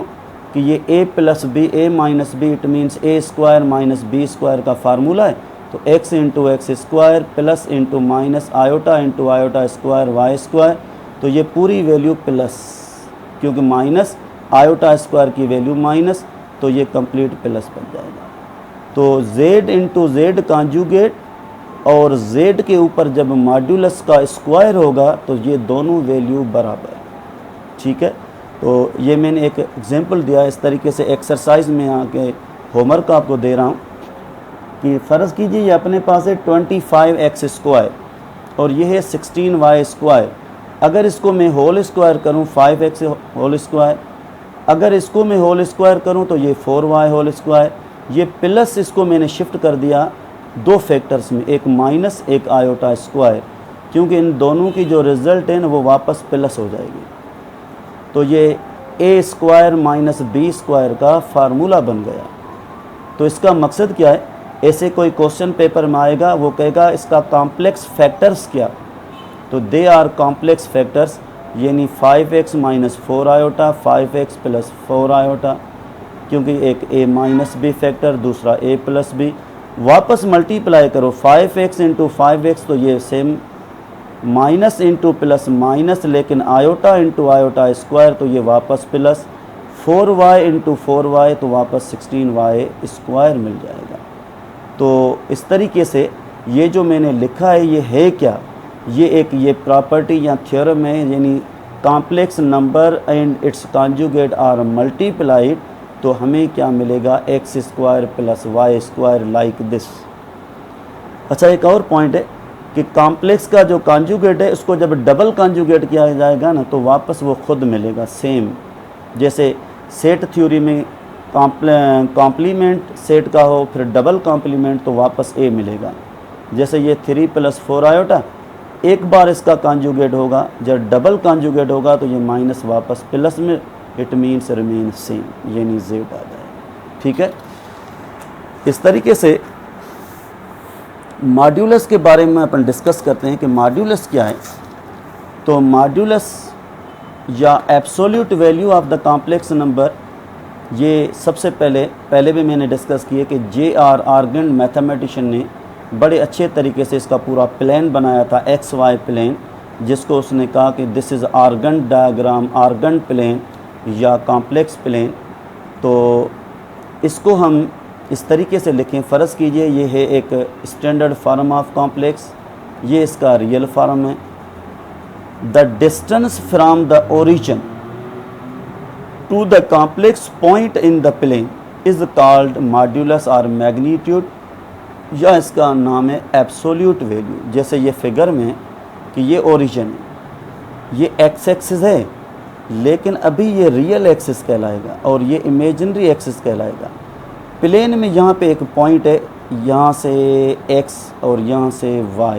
कि ये a plus b a minus b, it means a square minus b square का फार्मूला है। तो x into x square plus into minus iota into iota square y square, तो ये पूरी वैल्यू प्लस, क्योंकि माइनस आयोटा स्क्वायर की value minus, तो ये कंप्लीट प्लस बन जाएगा। तो z इंटू जेड कॉन्जुगेट और z के ऊपर जब मॉड्यूलस का स्क्वायर होगा तो ये दोनों वैल्यू बराबर, ठीक है। तो ये मैंने एक एग्जांपल दिया। इस तरीके से एक्सरसाइज में आके होमवर्क आपको दे रहा हूँ कि फ़र्ज़ कीजिए ये अपने पास है 25x स्क्वायर और ये है 16y स्क्वायर। अगर इसको मैं होल स्क्वायर करूँ 5x होल स्क्वायर, अगर इसको मैं होल स्क्वायर करूँ तो ये 4y होल स्क्वायर। ये प्लस इसको मैंने शिफ्ट कर दिया 2 फैक्टर्स में, एक माइनस एक आयोटा स्क्वायर, क्योंकि इन दोनों की जो रिज़ल्ट है ना वो वापस प्लस हो जाएगी। तो ये a square minus b square का फार्मूला बन गया। तो इसका मकसद क्या है? ऐसे कोई क्वेश्चन पेपर में आएगा, वो कहेगा इसका कॉम्प्लेक्स फैक्टर्स क्या? तो दे आर कॉम्प्लेक्स फैक्टर्स, यानी 5x minus 4 iota 5x plus 4 iota, क्योंकि एक a माइनस बी फैक्टर दूसरा a प्लस बी। वापस मल्टीप्लाई करो 5x इंटू 5x, तो ये same minus into plus minus, लेकिन आयोटा इंटू आयोटा स्क्वायर, तो ये वापस प्लस 4y इंटू 4y, तो वापस 16y स्क्वायर मिल जाएगा। तो इस तरीके से ये जो मैंने लिखा है ये है क्या, ये प्रॉपर्टी या थ्योरम है, यानी complex number and its conjugate are multiplied, तो हमें क्या मिलेगा, x square plus y square like this. अच्छा, एक और पॉइंट है कि कॉम्प्लेक्स का जो कॉन्जुगेट है उसको जब डबल कॉन्जुगेट किया जाएगा ना तो वापस वो खुद मिलेगा सेम। जैसे सेट थ्योरी में कॉम्प्लीमेंट सेट का हो फिर डबल कॉम्प्लीमेंट तो वापस ए मिलेगा। जैसे ये 3 + 4 आयोटा, एक बार इसका कॉन्जुगेट होगा, जब डबल कॉन्जुगेट होगा तो ये माइनस वापस प्लस में, इट मीन्स रिमेन सेम, यानी जेड आ जाए। ठीक है, इस तरीके से मॉड्यूलस के बारे में अपन डिस्कस करते हैं कि मॉड्यूलस क्या है। तो मॉड्यूलस या absolute value of the complex number, ये सबसे पहले भी मैंने डिस्कस किया कि J.R. आर्गन मैथमेटिशियन ने बड़े अच्छे तरीके से इसका पूरा प्लान बनाया था, एक्स वाई प्लेन, जिसको उसने कहा कि this is Argand diagram, Argand plane या कॉम्प्लेक्स प्लेन। तो इसको हम इस तरीके से लिखें, फ़र्ज़ कीजिए ये है एक स्टैंडर्ड फॉर्म ऑफ कॉम्प्लेक्स, ये इसका रियल फॉर्म है। The distance from the origin to the complex point in the plane is called modulus और मैग्नीट्यूड, या इसका नाम है एब्सोल्यूट वैल्यू। जैसे ये फिगर में कि ये ओरिजिन है, ये एक्स एक्सिस है, लेकिन अभी ये रियल एक्सिस कहलाएगा और ये इमेजिनरी एक्सिस कहलाएगा। प्लेन में यहाँ पे एक पॉइंट है, यहाँ से x और यहाँ से y,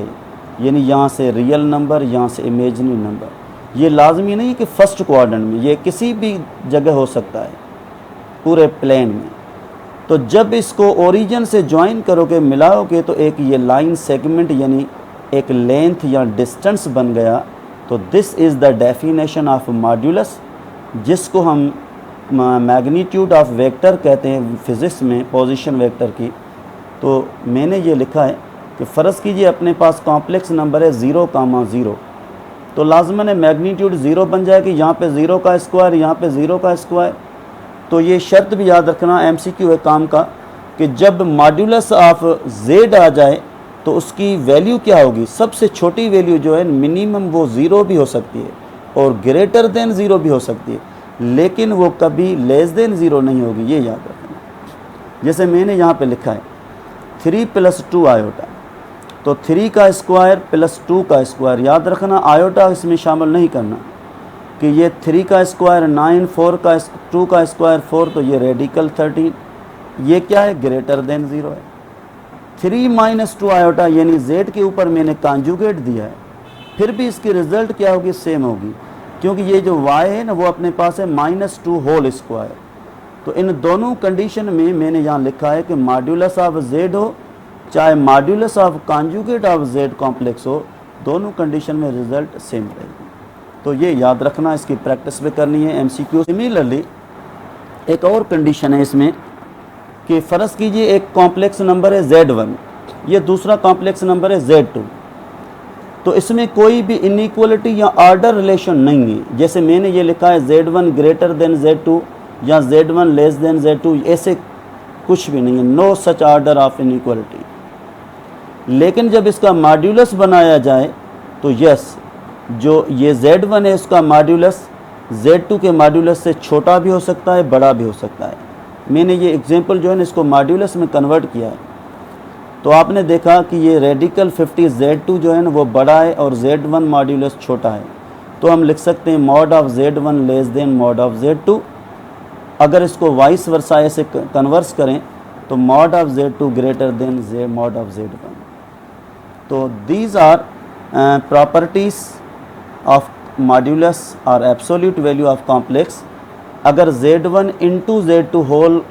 यानी यहाँ से रियल नंबर, यहाँ से इमेजिनरी नंबर। ये लाजमी नहीं है कि फर्स्ट क्वाड्रेंट में, ये किसी भी जगह हो सकता है पूरे प्लेन में। तो जब इसको ओरिजिन से ज्वाइन करोगे, मिलाओगे, तो एक ये लाइन सेगमेंट यानी एक लेंथ या डिस्टेंस बन गया। तो this is the definition of modulus, जिसको हम मैग्नीट्यूड ऑफ वेक्टर कहते हैं फिज़िक्स में, पोजीशन वेक्टर की। तो मैंने ये लिखा है कि फ़र्ज़ कीजिए अपने पास कॉम्प्लेक्स नंबर है 0,0, तो लाजमन है मैग्नीट्यूड 0 बन जाए कि यहाँ पे 0 का स्क्वायर, यहाँ पे 0 का स्क्वायर। तो ये शर्त भी याद रखना, MCQ है काम का, कि जब मॉड्यूलस ऑफ z आ जाए तो उसकी वैल्यू क्या होगी, सबसे छोटी वैल्यू जो है मिनिमम वो 0 भी हो सकती है और ग्रेटर देन 0 भी हो सकती है, लेकिन वो कभी लेस देन 0 नहीं होगी, ये याद रखना। जैसे मैंने यहाँ पे लिखा है 3 + 2 आयोटा, तो 3 का स्क्वायर प्लस 2 का स्क्वायर, याद रखना आयोटा इसमें शामिल नहीं करना कि ये 3 का स्क्वायर 9, 4 का 2 का स्क्वायर 4, तो ये रेडिकल 13, ये क्या है, ग्रेटर देन 0 है। 3 - 2 आयोटा यानी z के ऊपर मैंने कॉन्जुगेट दिया है, फिर भी इसकी रिज़ल्ट क्या होगी, सेम होगी, क्योंकि ये जो y है ना वो अपने पास है -2 होल स्क्वायर। तो इन दोनों कंडीशन में मैंने यहाँ लिखा है कि मॉड्यूलस ऑफ z हो चाहे modulus of conjugate of z complex हो, दोनों कंडीशन में रिज़ल्ट सेम रहेगी। तो ये याद रखना, इसकी प्रैक्टिस भी करनी है MCQ। सिमिलरली एक और कंडीशन है इसमें कि फ़र्ज़ कीजिए एक कॉम्प्लेक्स नंबर है Z1, ये दूसरा कॉम्प्लेक्स नंबर है Z2, तो इसमें कोई भी इनइक्वलिटी या ऑर्डर रिलेशन नहीं है। जैसे मैंने ये लिखा है Z1 ग्रेटर देन Z2 या Z1 लेस देन Z2, ऐसे कुछ भी नहीं है, no such order of inequality. लेकिन जब इसका मॉड्यूलस बनाया जाए तो यस, जो ये Z1 है उसका मॉड्यूलस Z2 के मॉड्यूलस से छोटा भी हो सकता है, बड़ा भी हो सकता है। मैंने ये एग्जांपल जो है ना इसको मॉड्यूलस में कन्वर्ट किया है, तो आपने देखा कि ये रेडिकल 50 Z2 जो है ना वो बड़ा है और Z1 मॉड्यूलस छोटा है। तो हम लिख सकते हैं mod of Z1 less than mod of Z2। अगर इसको वाइस वर्सा ऐसे कन्वर्स करें तो mod of Z2 greater than mod of Z1। तो these are properties of modulus और एब्सोल्यूट वैल्यू ऑफ कॉम्प्लेक्स। अगर Z1 into Z2 whole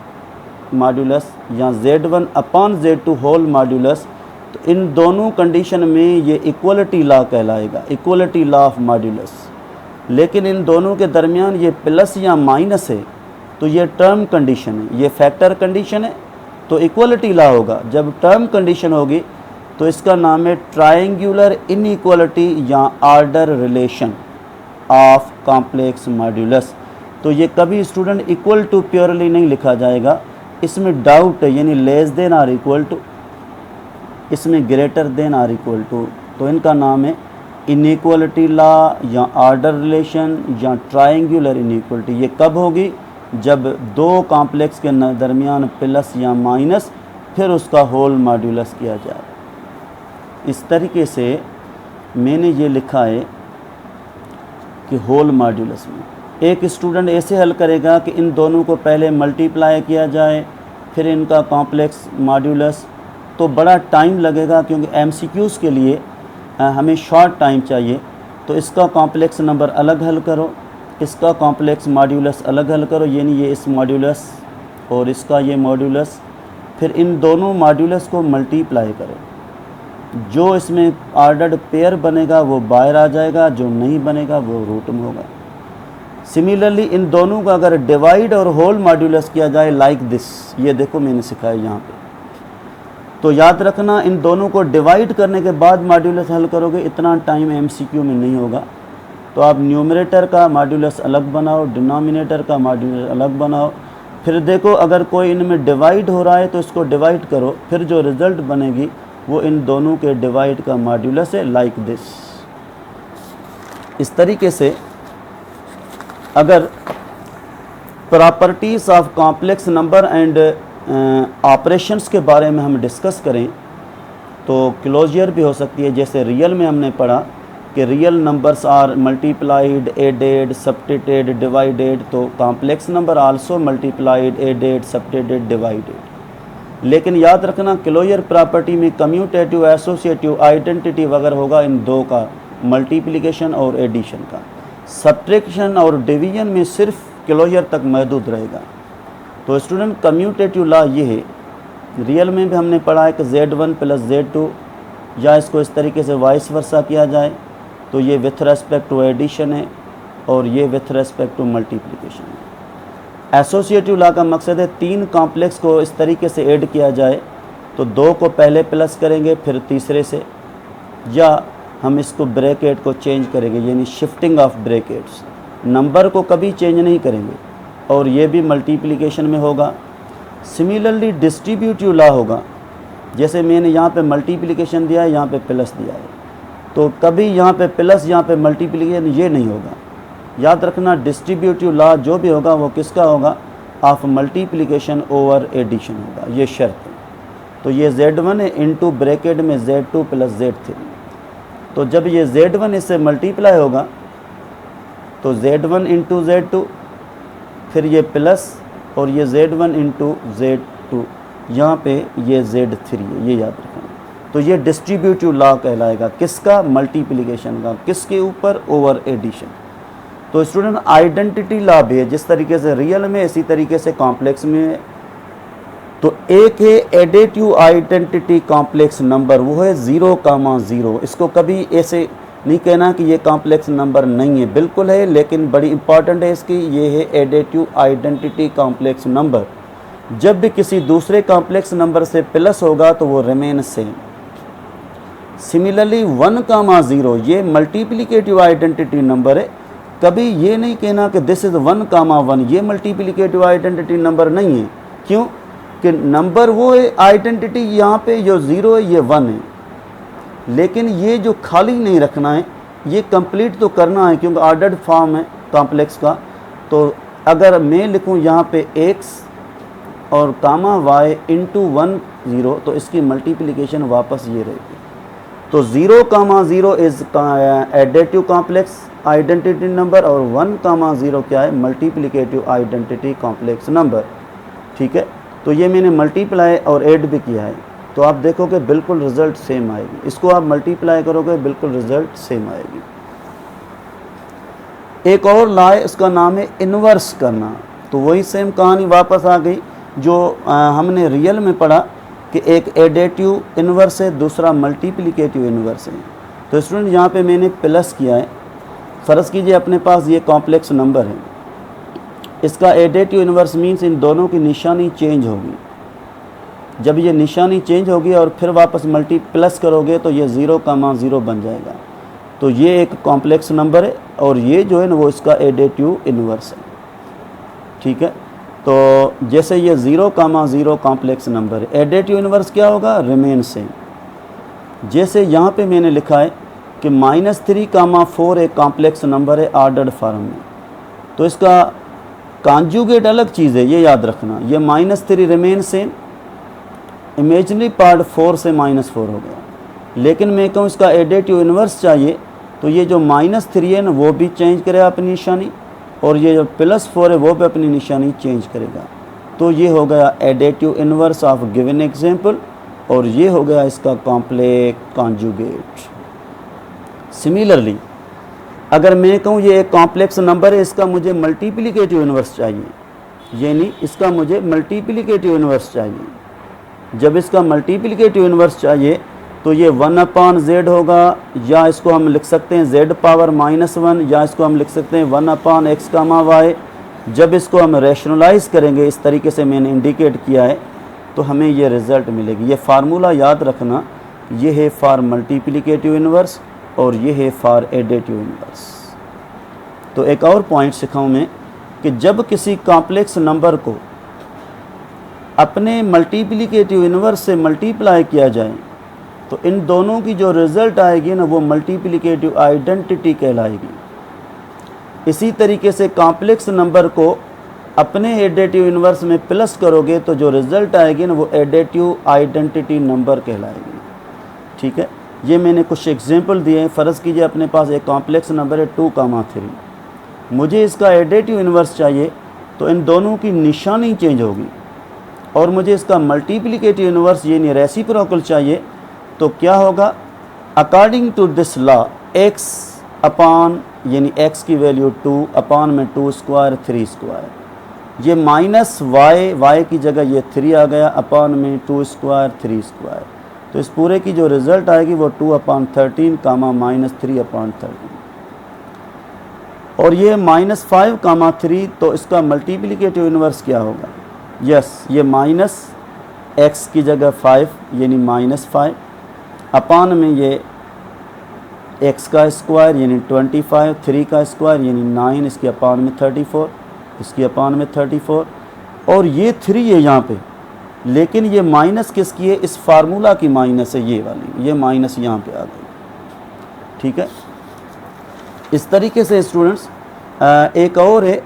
modulus या Z1 upon Z2 whole modulus, तो इन दोनों कंडीशन में ये इक्वलिटी लॉ कहलाएगा, इक्वलिटी लॉ ऑफ मॉड्यूलस। लेकिन इन दोनों के दरमियान ये प्लस या माइनस है तो ये टर्म कंडीशन है, ये फैक्टर कंडीशन है, तो इक्वलिटी लॉ होगा। जब टर्म कंडीशन होगी तो इसका नाम है ट्रायंगुलर इनइक्वलिटी या order relation of complex modulus. तो ये कभी स्टूडेंट इक्वल टू प्योरली नहीं लिखा जाएगा, इसमें डाउट है, यानी लेस देन और इक्वल टू, इसमें greater than or equal to, तो इनका नाम है इनइक्वलिटी लॉ या ऑर्डर रिलेशन या ट्रायंगुलर इनइक्वलिटी। ये कब होगी? जब दो कॉम्प्लेक्स के दरमियान प्लस या माइनस फिर उसका होल मॉड्यूलस किया जाए। इस तरीके से मैंने ये लिखा है कि होल मॉड्यूलस में एक स्टूडेंट ऐसे हल करेगा कि इन दोनों को पहले मल्टीप्लाई किया जाए फिर इनका कॉम्प्लेक्स मॉड्यूलस, तो बड़ा टाइम लगेगा क्योंकि एमसीक्यूज़ के लिए हमें शॉर्ट टाइम चाहिए। तो इसका कॉम्प्लेक्स नंबर अलग हल करो, इसका कॉम्प्लेक्स मॉड्यूलस अलग हल करो, यानी ये इस मॉड्यूलस और इसका ये मॉड्यूलस, फिर इन दोनों मॉड्यूलस को मल्टीप्लाई करो। जो इसमें ऑर्डर्ड पेयर बनेगा वो बाहर आ जाएगा, जो नहीं बनेगा वो रूट में होगा। सिमिलरली इन दोनों का अगर डिवाइड और होल मॉड्यूलस किया जाए लाइक दिस, ये देखो मैंने सिखाया यहाँ पे, तो याद रखना इन दोनों को डिवाइड करने के बाद मॉड्यूलस हल करोगे, इतना टाइम एमसीक्यू में नहीं होगा। तो आप न्यूमरेटर का मॉड्यूलस अलग बनाओ, डिनोमिनेटर का मॉड्यूलस अलग बनाओ, फिर देखो अगर कोई इनमें डिवाइड हो रहा है तो इसको डिवाइड करो, फिर जो रिज़ल्ट बनेगी वो इन दोनों के डिवाइड का मॉड्यूलस है, लाइक दिस। इस तरीके से अगर properties of complex number and operations के बारे में हम डिस्कस करें तो क्लोजर भी हो सकती है। जैसे रियल में हमने पढ़ा कि real numbers are multiplied, added, subtracted, divided, तो complex number also multiplied, added, subtracted, divided. लेकिन याद रखना क्लोजर प्रॉपर्टी में कम्यूटेटिव, एसोसिएटिव, आइडेंटिटी वगैरह होगा इन दो का, मल्टीप्लिकेशन और एडिशन का। सब्ट्रैक्शन और डिवीजन में सिर्फ क्लोजर तक महदूद रहेगा। तो स्टूडेंट कम्यूटेटिव लॉ ये है, रियल में भी हमने पढ़ा है कि Z1 प्लस Z2, या इसको इस तरीके से वाइस वर्सा किया जाए तो ये विथ रेस्पेक्ट टू एडिशन है और ये विथ रेस्पेक्ट टू मल्टीप्लिकेशन है। एसोसिएटिव लॉ का मकसद है तीन कॉम्प्लेक्स को इस तरीके से ऐड किया जाए तो दो को पहले प्लस करेंगे फिर तीसरे से, या हम इसको ब्रैकेट को चेंज करेंगे, यानी शिफ्टिंग ऑफ ब्रैकेट्स। नंबर को कभी चेंज नहीं करेंगे और ये भी मल्टीप्लिकेशन में होगा। सिमिलरली डिस्ट्रीब्यूटिव लॉ होगा, जैसे मैंने यहाँ पे मल्टीप्लिकेशन दिया है, यहाँ पे प्लस दिया है, तो कभी यहाँ पे प्लस यहाँ पे मल्टीप्लिकेशन ये नहीं होगा। याद रखना डिस्ट्रीब्यूटिव लॉ जो भी होगा वो किसका होगा? ऑफ मल्टीप्लिकेशन ओवर एडिशन होगा, ये शर्त है। तो ये Z1 है इनटू ब्रैकेट में Z2 प्लस Z3, तो जब ये Z1 इससे मल्टीप्लाई होगा तो Z1 इंटू Z2, फिर ये प्लस और ये Z1 इंटू Z2, यहाँ पे ये Z3 है, ये याद रखना। तो ये डिस्ट्रीब्यूटिव लॉ कहलाएगा, किसका? मल्टीप्लिकेशन का, किसके ऊपर? Over addition. तो स्टूडेंट आइडेंटिटी लॉ भी है, जिस तरीके से रियल में इसी तरीके से कॉम्प्लेक्स में है। तो एक है एडिटिव आइडेंटिटी कॉम्प्लेक्स नंबर, वो है 0,0। इसको कभी ऐसे नहीं कहना कि ये कॉम्प्लेक्स नंबर नहीं है, बिल्कुल है, लेकिन बड़ी इंपॉर्टेंट है इसकी, ये है एडिटिव आइडेंटिटी कॉम्प्लेक्स नंबर। जब भी किसी दूसरे कॉम्प्लेक्स नंबर से प्लस होगा तो वो रिमेन सेम। सिमिलरली 1,0 ये मल्टीप्लिकेटिव आइडेंटिटी नंबर है, कभी ये नहीं कहना कि दिस इज़ 1,1, ये मल्टीप्लिकेटिव आइडेंटिटी नंबर नहीं है। क्यों? कि नंबर वो है, आइडेंटिटी यहाँ पे जो 0 है ये 1 है, लेकिन ये जो खाली नहीं रखना है, ये कंप्लीट तो करना है क्योंकि ऑर्डर्ड फॉर्म है कॉम्प्लेक्स का। तो अगर मैं लिखूँ यहाँ पे x और कामा y इंटू 1 0, तो इसकी मल्टीप्लिकेशन वापस ये रहेगी। तो 0,0 is additive complex identity number और 1,0 क्या है? Multiplicative identity complex number. ठीक है, तो ये मैंने मल्टीप्लाई और ऐड भी किया है, तो आप देखोगे बिल्कुल रिज़ल्ट सेम आएगी। इसको आप मल्टीप्लाई करोगे बिल्कुल रिज़ल्ट सेम आएगी। एक और लॉ है, उसका नाम है इन्वर्स करना। तो वही सेम कहानी वापस आ गई जो हमने रियल में पढ़ा कि एक एडिटिव इन्वर्स है, दूसरा मल्टीप्लिकेटिव इन्वर्स है। तो स्टूडेंट यहाँ पे मैंने प्लस किया है। फ़र्ज़ कीजिए अपने पास ये कॉम्प्लेक्स नंबर है, इसका एडिटिव इन्वर्स मीन्स इन दोनों की निशानी चेंज होगी। जब ये निशानी चेंज होगी और फिर वापस मल्टी प्लस करोगे तो ये 0,0 बन जाएगा। तो ये एक कॉम्प्लेक्स नंबर है और ये जो है ना वो इसका एडिटिव इन्वर्स है। ठीक है, तो जैसे ये 0,0 कॉम्प्लेक्स नंबर है, एडिटिव इन्वर्स क्या होगा? Remain same. जैसे यहाँ पे मैंने लिखा है कि -3, 4 एक कॉम्प्लेक्स नंबर है ऑर्डर्ड फॉर्म में, तो इसका कॉन्जुगेट अलग चीज़ है, ये याद रखना। ये -3 रिमेन सेम, इमेजिनरी पार्ट 4 से -4 हो गया, लेकिन मैं कहूँ इसका एडेटिव इन्वर्स चाहिए, तो ये जो -3 है ना वो भी चेंज करेगा अपनी निशानी, और ये जो +4 है वो भी अपनी निशानी चेंज करेगा। तो ये हो गया additive inverse of given example, और ये हो गया इसका कॉम्प्लेक्स कॉन्जुगेट। सिमिलरली अगर मैं कहूँ ये एक कॉम्प्लेक्स नंबर है, इसका मुझे मल्टीप्लिकेटिव इन्वर्स चाहिए, यानी इसका मुझे मल्टीप्लिकेटिव इन्वर्स चाहिए। जब इसका मल्टीप्लिकेटिव इन्वर्स चाहिए तो ये 1/z होगा, या इसको हम लिख सकते हैं z पावर -1, या इसको हम लिख सकते हैं 1/x, y। जब इसको हम रैशनलाइज करेंगे इस तरीके से मैंने इंडिकेट किया है, तो हमें ये रिज़ल्ट मिलेगी। ये फार्मूला याद रखना, ये है फॉर मल्टीप्लिकेटिव इन्वर्स और ये है फॉर एडेटिव इन्वर्स। तो एक और पॉइंट सिखाऊं मैं कि जब किसी कॉम्प्लेक्स नंबर को अपने मल्टीप्लिकेटिव इन्वर्स से मल्टीप्लाई किया जाए तो इन दोनों की जो रिज़ल्ट आएगी ना वो मल्टीप्लिकेटिव आइडेंटिटी कहलाएगी। इसी तरीके से कॉम्प्लेक्स नंबर को अपने एडेटिव इन्वर्स में प्लस करोगे तो जो रिज़ल्ट आएगी ना वो एडेटिव आइडेंटिटी नंबर कहलाएगी। ठीक है, ये मैंने कुछ एग्जांपल दिए हैं। फ़र्ज़ कीजिए अपने पास एक कॉम्प्लेक्स नंबर है 2, 3, मुझे इसका एडेटिव इन्वर्स चाहिए, तो इन दोनों की निशानी चेंज होगी, और मुझे इसका मल्टीप्लिकेटिव इन्वर्स यानी रेसिप्रोकल चाहिए, तो क्या होगा, according to this law x upon यानी x की वैल्यू 2 अपॉन में 2 स्क्वायर 3 स्क्वायर, ये -y की जगह ये 3 आ गया अपॉन में 2 स्क्वायर 3 स्क्वायर, तो इस पूरे की जो रिज़ल्ट आएगी वो 2/13 -3/13, और ये -5, 3, तो इसका मल्टीप्लिकेटिव इन्वर्स क्या होगा, यस ये -x की जगह 5 यानी -5 अपॉन में ये x का स्क्वायर यानी 25, 3 का स्क्वायर यानी 9, इसके अपॉन में 34, इसकी अपॉन में 34, और ये 3 है यहाँ पे, लेकिन ये माइनस किसकी है, इस फार्मूला की माइनस है, ये वाली, ये माइनस यहाँ पे आ गई। ठीक है, इस तरीके से स्टूडेंट्स एक और है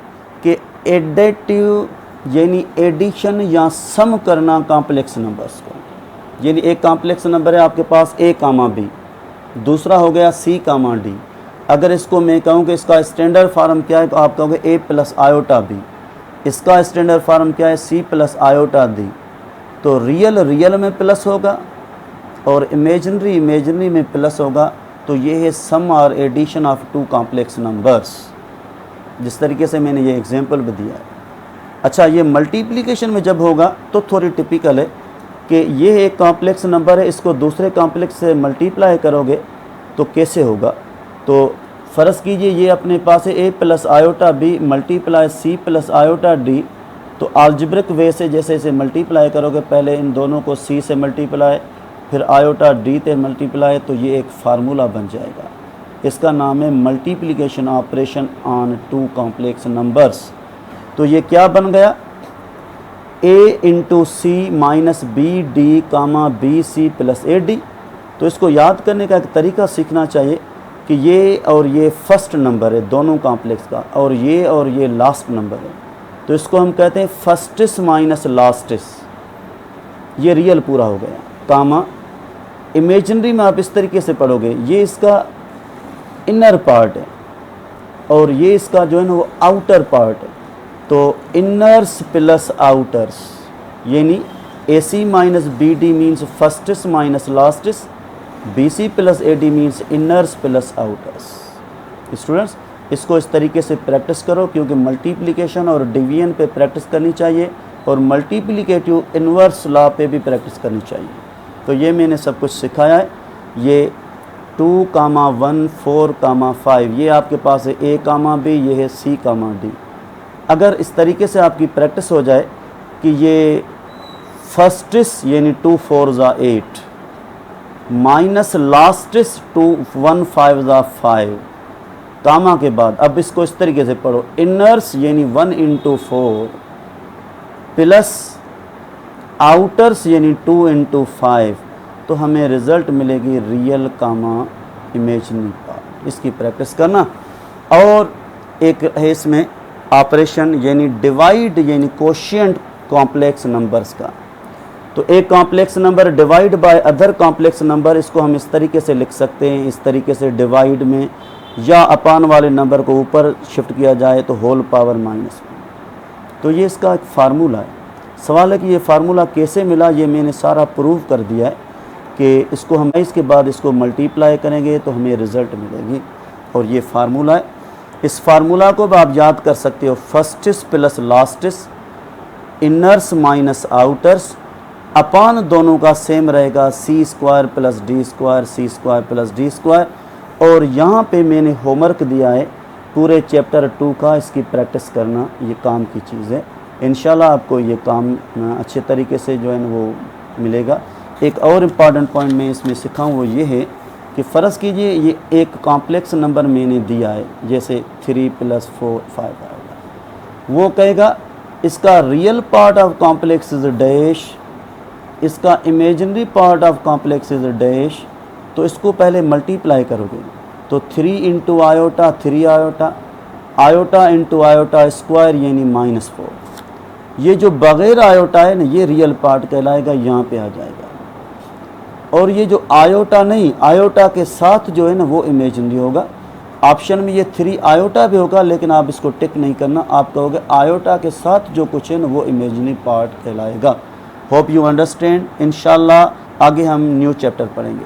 कि एडेटिव यानी एडिशन या सम करना कॉम्प्लेक्स नंबर्स को, यानी एक कॉम्प्लेक्स नंबर है आपके पास a, b, दूसरा हो गया c, d। अगर इसको मैं कहूँ कि इसका स्टैंडर्ड फार्म क्या है, तो आप कहोगे a + i, इसका स्टैंडर्ड फार्म क्या है, c + i, तो रियल में प्लस होगा और इमेजिनरी में प्लस होगा, तो ये है सम और एडिशन ऑफ 2 कॉम्प्लेक्स नंबर्स, जिस तरीके से मैंने ये एग्जांपल भी दिया है। अच्छा, ये मल्टीप्लिकेशन में जब होगा तो थोड़ी टिपिकल है कि ये एक कॉम्प्लेक्स नंबर है, इसको दूसरे कॉम्प्लेक्स से मल्टीप्लाई करोगे तो कैसे होगा, तो फ़र्ज़ कीजिए ये अपने पास है a + i multiply c + i, तो अलजेब्रिक वे से जैसे इसे मल्टीप्लाई करोगे, पहले इन दोनों को c से मल्टीप्लाई फिर i से मल्टीप्लाई, तो ये एक फार्मूला बन जाएगा। इसका नाम है multiplication operation on 2 complex numbers. तो ये क्या बन गया, a × c - bd, bc + ad। तो इसको याद करने का एक तरीका सीखना चाहिए कि ये और ये फर्स्ट नंबर है दोनों कॉम्प्लेक्स का, और ये लास्ट नंबर है, तो इसको हम कहते हैं फर्स्टिस - लास्टिस। ये रियल पूरा हो गया, कामा इमेजिनरी में आप इस तरीके से पढ़ोगे, ये इसका इनर पार्ट है और ये इसका जो है ना वो आउटर पार्ट है, तो इनर्स प्लस आउटर्स, यानी AC - BD means firsts - lasts, BC + AD means inners plus outers. Students इसको इस तरीके से प्रैक्टिस करो, क्योंकि मल्टीप्लिकेशन और डिवीजन पे प्रैक्टिस करनी चाहिए और मल्टीप्लिकेटिव इन्वर्स लॉ पे भी प्रैक्टिस करनी चाहिए। तो ये मैंने सब कुछ सिखाया है। ये 2, 1, 4, 5 ये आपके पास है a, b, ये है c, d। अगर इस तरीके से आपकी प्रैक्टिस हो जाए कि ये फर्स्टिस यानी 2, 4 = 8 माइनस लास्टिस 2, 1, 5 = 5, कामा के बाद अब इसको इस तरीके से पढ़ो, इनर्स यानी 1 × 4 प्लस आउटर्स यानी 2 × 5, तो हमें रिज़ल्ट मिलेगी रियल कामा इमेजिनरी पार्ट। इसकी प्रैक्टिस करना। और एक है इसमें ऑपरेशन यानी डिवाइड यानी कोशिएंट कॉम्प्लेक्स नंबर्स का। तो एक complex number divide by other complex number, इसको हम इस तरीके से लिख सकते हैं, इस तरीके से डिवाइड में, या अपान वाले नंबर को ऊपर शिफ्ट किया जाए तो होल पावर -1। तो ये इसका एक फार्मूला है। सवाल है कि ये फार्मूला कैसे मिला। ये मैंने सारा प्रूव कर दिया है कि इसको हम इसके बाद इसको मल्टीप्लाई करेंगे तो हमें रिज़ल्ट मिलेगी, और ये फार्मूला है। इस फार्मूला को भी आप याद कर सकते हो, फर्स्टिस प्लस लास्टिस, इनर्स माइनस आउटर्स, अपान दोनों का सेम रहेगा, c² plus d² c² plus d²। और यहाँ पे मैंने होमवर्क दिया है पूरे चैप्टर 2 का, इसकी प्रैक्टिस करना ये काम की चीज़ है। इंशाल्लाह आपको ये काम अच्छे तरीके से जो है ना वो मिलेगा। एक और इम्पॉर्टेंट पॉइंट मैं इसमें सिखाऊँ वो ये है कि फ़र्ज़ कीजिए ये एक कॉम्प्लेक्स नंबर मैंने दिया है, जैसे 3 + 4 5 आएगा। वो कहेगा इसका real part of complex is dash, इसका imaginary part of complex is dash. तो इसको पहले मल्टीप्लाई करोगे तो 3 × iota 3 iota, iota × iota square यानी -4। ये जो बग़ैर आयोटा है ना ये रियल पार्ट कहलाएगा, यहाँ पे आ जाएगा। और ये जो आयोटा नहीं, आयोटा के साथ जो है ना वो इमेजिनरी होगा। ऑप्शन में ये 3 आयोटा भी होगा, लेकिन आप इसको टिक नहीं करना, आप कहोगे आयोटा के साथ जो कुछ है ना वो इमेजिनरी पार्ट कहलाएगा। Hope you understand. इंशाल्लाह आगे हम न्यू चैप्टर पढ़ेंगे।